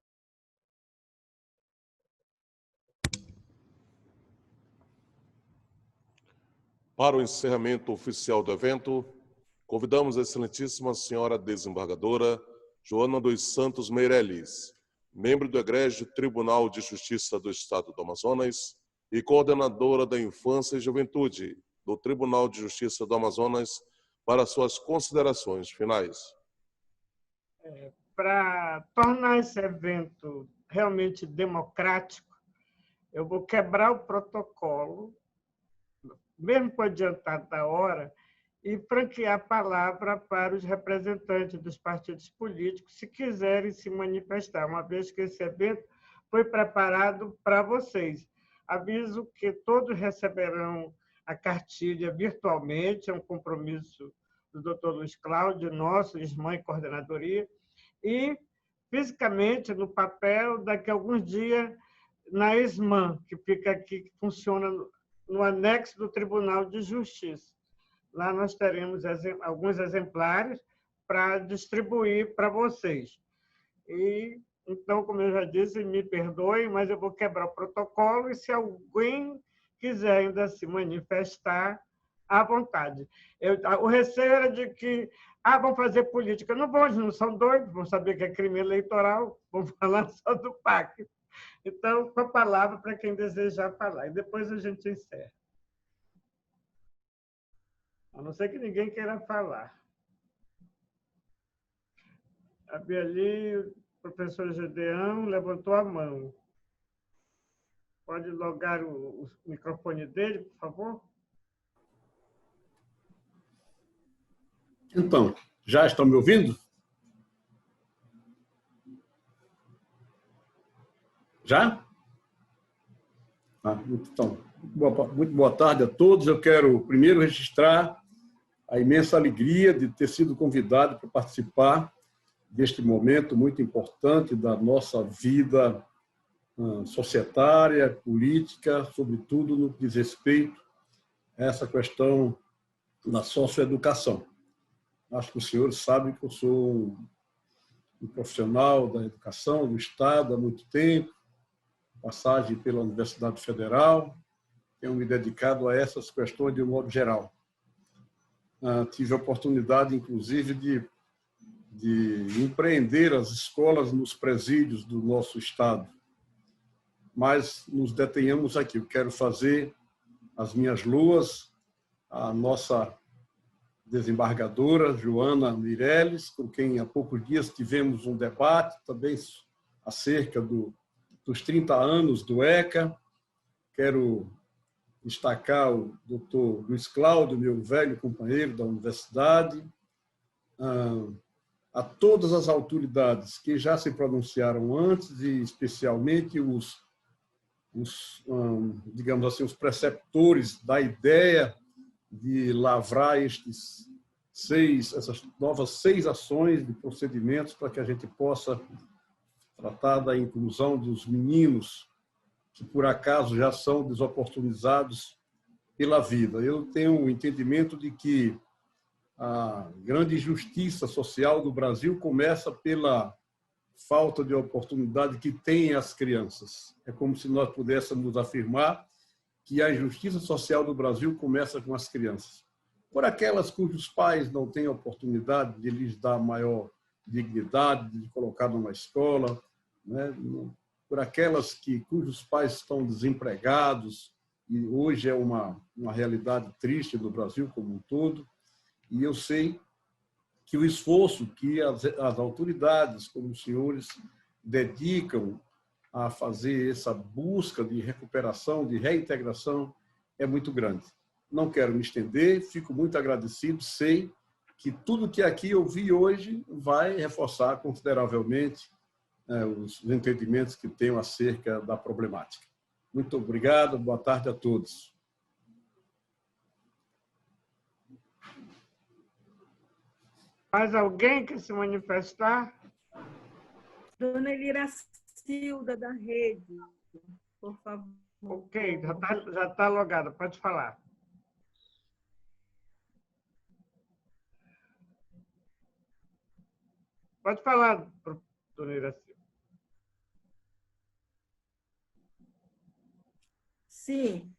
Para o encerramento oficial do evento, convidamos a excelentíssima senhora desembargadora Joana dos Santos Meirelles, membro do Egrégio Tribunal de Justiça do Estado do Amazonas e coordenadora da Infância e Juventude do Tribunal de Justiça do Amazonas, para suas considerações finais. Para tornar esse evento realmente democrático, eu vou quebrar o protocolo, mesmo com adiantado da hora, e franquear a palavra para os representantes dos partidos políticos, se quiserem se manifestar, uma vez que esse evento foi preparado para vocês. Aviso que todos receberão a cartilha virtualmente, é um compromisso do Dr. Luiz Cláudio, nosso, ISMAN e coordenadoria, e fisicamente no papel, daqui a alguns dias, na ISMAN, que fica aqui, que funciona no anexo do Tribunal de Justiça. Lá nós teremos alguns exemplares para distribuir para vocês. E, então, como eu já disse, me perdoem, mas eu vou quebrar o protocolo e, se alguém quiser ainda se manifestar, à vontade. O receio era de que vão fazer política. Não vão, não são doidos, vão saber que é crime eleitoral, vão falar só do PAC. Então, com a palavra para quem desejar falar. E depois a gente encerra. A não ser que ninguém queira falar. Ali, o professor Gedeão levantou a mão. Pode logar o microfone dele, por favor? Então, já estão me ouvindo? Já? Então, muito boa tarde a todos. Eu quero primeiro registrar a imensa alegria de ter sido convidado para participar deste momento muito importante da nossa vida societária, política, sobretudo no que diz respeito a essa questão da socioeducação. Acho que os senhores sabem que eu sou um profissional da educação do Estado há muito tempo, passagem pela Universidade Federal, tenho me dedicado a essas questões de um modo geral. Tive a oportunidade, inclusive, de empreender as escolas nos presídios do nosso Estado. Mas nos detenhamos aqui. Eu quero fazer as minhas loas à nossa desembargadora, Joana Meirelles, com quem há poucos dias tivemos um debate também acerca dos 30 anos do ECA. Quero destacar o doutor Luiz Cláudio, meu velho companheiro da universidade, a todas as autoridades que já se pronunciaram antes, e especialmente digamos assim, os preceptores da ideia de lavrar essas novas 6 ações de procedimentos para que a gente possa tratar da inclusão dos meninos que, por acaso, já são desoportunizados pela vida. Eu tenho o entendimento de que a grande injustiça social do Brasil começa pela falta de oportunidade que têm as crianças. É como se nós pudéssemos afirmar que a injustiça social do Brasil começa com as crianças. Por aquelas cujos pais não têm oportunidade de lhes dar maior dignidade, de colocar numa escola, né? Por aquelas cujos pais estão desempregados, e hoje é uma realidade triste no Brasil como um todo. E eu sei que o esforço que as autoridades, como os senhores, dedicam a fazer essa busca de recuperação, de reintegração, é muito grande. Não quero me estender, fico muito agradecido, sei que tudo que aqui eu vi hoje vai reforçar consideravelmente os entendimentos que tenho acerca da problemática. Muito obrigado, boa tarde a todos. Mais alguém quer se manifestar? Dona Elira Silda, da Rede, por favor. Ok, já tá logada, pode falar. Pode falar, dona Iraci. Sim,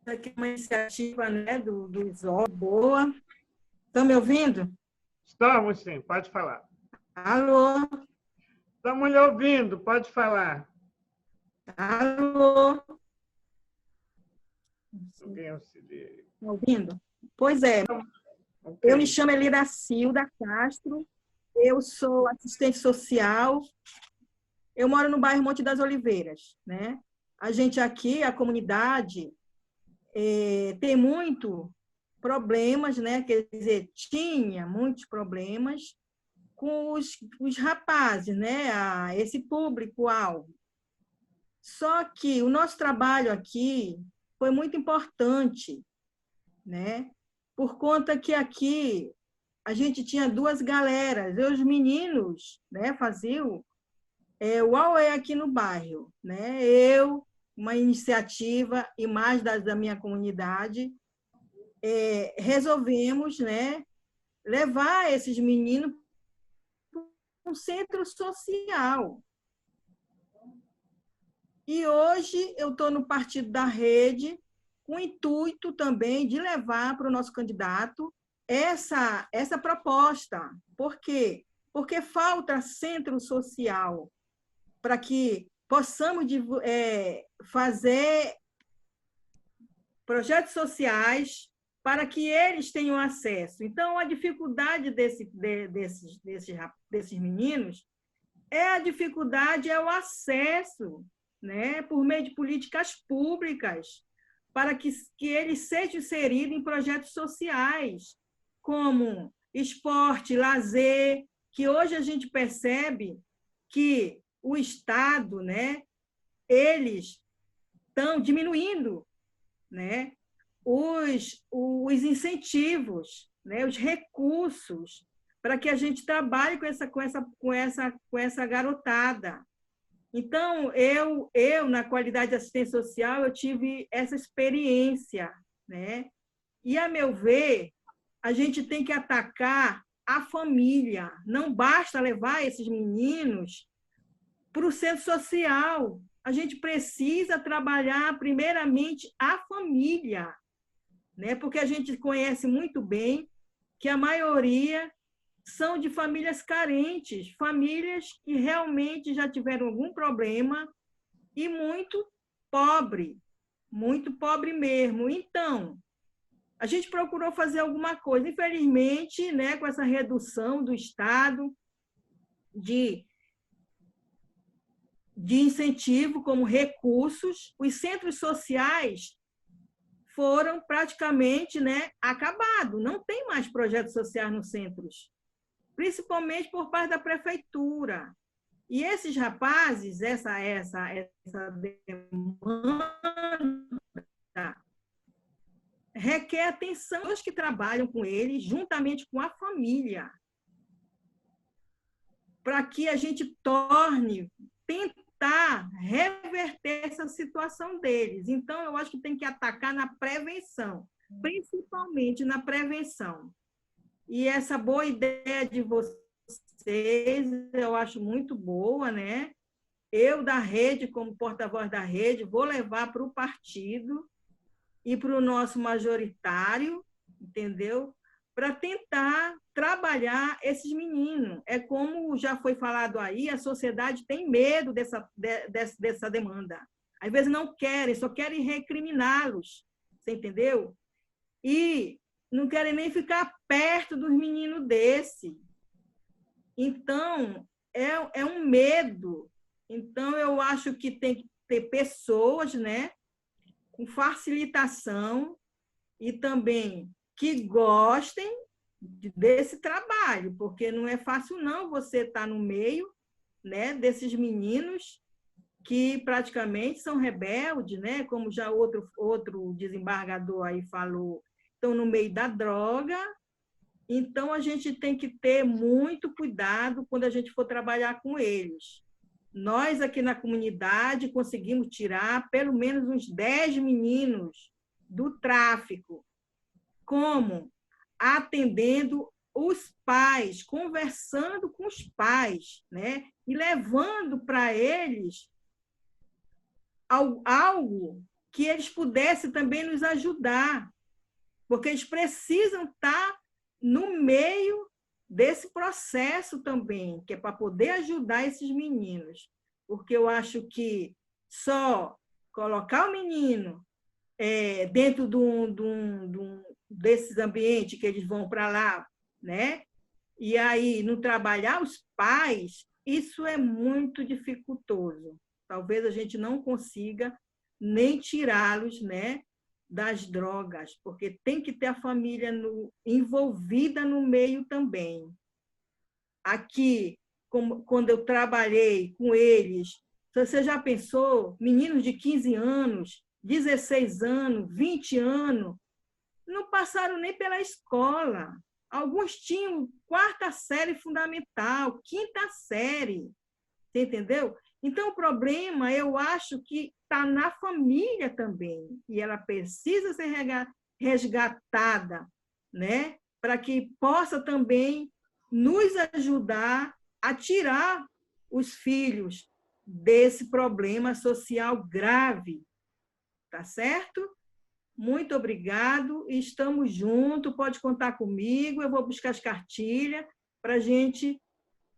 aqui é uma iniciativa, né, do ISOL, boa. Estão me ouvindo? Estamos, sim, pode falar. Alô? Estamos lhe ouvindo, pode falar. Alô? Alguém auxilia. Estão ouvindo? Pois é. Okay. Eu me chamo Elira Silda Castro, eu sou assistente social, eu moro no bairro Monte das Oliveiras, né? A gente aqui, a comunidade, tem muito problemas, né? Quer dizer, tinha muitos problemas com os rapazes, né? Esse público-alvo. Só que o nosso trabalho aqui foi muito importante, né? Por conta que aqui a gente tinha duas galeras, os meninos, né, faziam o AUE aqui no bairro, né? Eu, uma iniciativa e mais da minha comunidade, resolvemos, né, levar esses meninos para um centro social. E hoje eu estou no Partido da Rede, com o intuito também de levar para o nosso candidato essa proposta. Por quê? Porque falta centro social para que possamos fazer projetos sociais para que eles tenham acesso. Então, a dificuldade desses meninos é o acesso, né, por meio de políticas públicas, para que eles sejam inseridos em projetos sociais, como esporte, lazer, que hoje a gente percebe que o Estado, né, eles estão diminuindo, né, os incentivos, né, os recursos, para que a gente trabalhe com essa garotada. Então, eu, na qualidade de assistente social, eu tive essa experiência, né? E, a meu ver, a gente tem que atacar a família. Não basta levar esses meninos para o centro social. A gente precisa trabalhar, primeiramente, a família, né? Porque a gente conhece muito bem que a maioria são de famílias carentes, famílias que realmente já tiveram algum problema e muito pobre mesmo. Então, a gente procurou fazer alguma coisa. Infelizmente, né, com essa redução do Estado de incentivo como recursos, os centros sociais foram praticamente, né, acabados. Não tem mais projetos sociais nos centros, principalmente por parte da prefeitura. E esses rapazes, essa demanda requer atenção dos que trabalham com eles, juntamente com a família, para que a gente tentar reverter essa situação deles. Então, eu acho que tem que atacar na prevenção, principalmente na prevenção. E essa boa ideia de vocês, eu acho muito boa, né? Eu, da Rede, como porta-voz da Rede, vou levar para o partido e para o nosso majoritário, entendeu? Para tentar trabalhar esses meninos. É como já foi falado aí, a sociedade tem medo dessa demanda. Às vezes não querem, só querem recriminá-los, você entendeu? E não querem nem ficar perto dos meninos desse. Então, é um medo. Então, eu acho que tem que ter pessoas, né, com facilitação e também que gostem desse trabalho, porque não é fácil não você estar no meio, né, desses meninos que praticamente são rebeldes, né, como já outro desembargador aí falou, estão no meio da droga, Então, a gente tem que ter muito cuidado quando a gente for trabalhar com eles. Nós, aqui na comunidade, conseguimos tirar pelo menos uns 10 meninos do tráfico. Como? Atendendo os pais, conversando com os pais, né? E levando para eles algo que eles pudessem também nos ajudar, porque eles precisam estar no meio desse processo também, que é para poder ajudar esses meninos. Porque eu acho que só colocar o menino dentro desses ambientes que eles vão para lá, né? E aí não trabalhar os pais, isso é muito dificultoso. Talvez a gente não consiga nem tirá-los, né, das drogas, porque tem que ter a família envolvida no meio também. Aqui, quando eu trabalhei com eles, você já pensou, meninos de 15 anos, 16 anos, 20 anos, não passaram nem pela escola. Alguns tinham 4ª série fundamental, 5ª série, você entendeu? Então, o problema, eu acho que está na família também, e ela precisa ser resgatada, né? Para que possa também nos ajudar a tirar os filhos desse problema social grave, tá certo? Muito obrigado, estamos juntos, pode contar comigo, eu vou buscar as cartilhas para a gente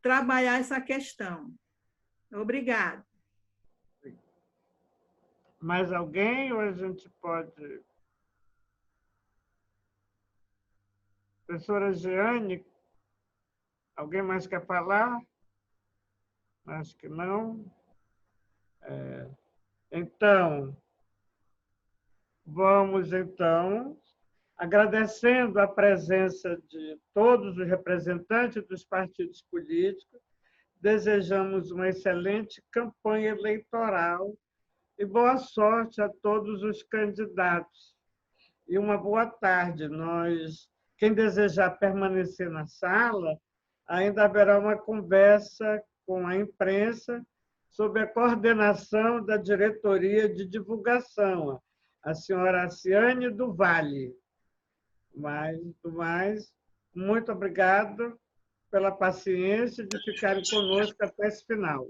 trabalhar essa questão. Obrigada. Mais alguém ou a gente pode... Professora Jeane, alguém mais quer falar? Acho que não. Então, vamos, agradecendo a presença de todos os representantes dos partidos políticos, desejamos uma excelente campanha eleitoral e boa sorte a todos os candidatos. E uma boa tarde. Quem desejar permanecer na sala, ainda haverá uma conversa com a imprensa sob a coordenação da Diretoria de Divulgação, a senhora Aciane do Vale. Mas, muito obrigado pela paciência de ficarem conosco até esse final.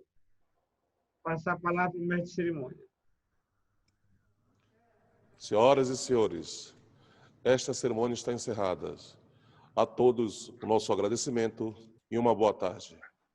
Passar a palavra para o mestre de cerimônia. Senhoras e senhores, esta cerimônia está encerrada. A todos o nosso agradecimento e uma boa tarde.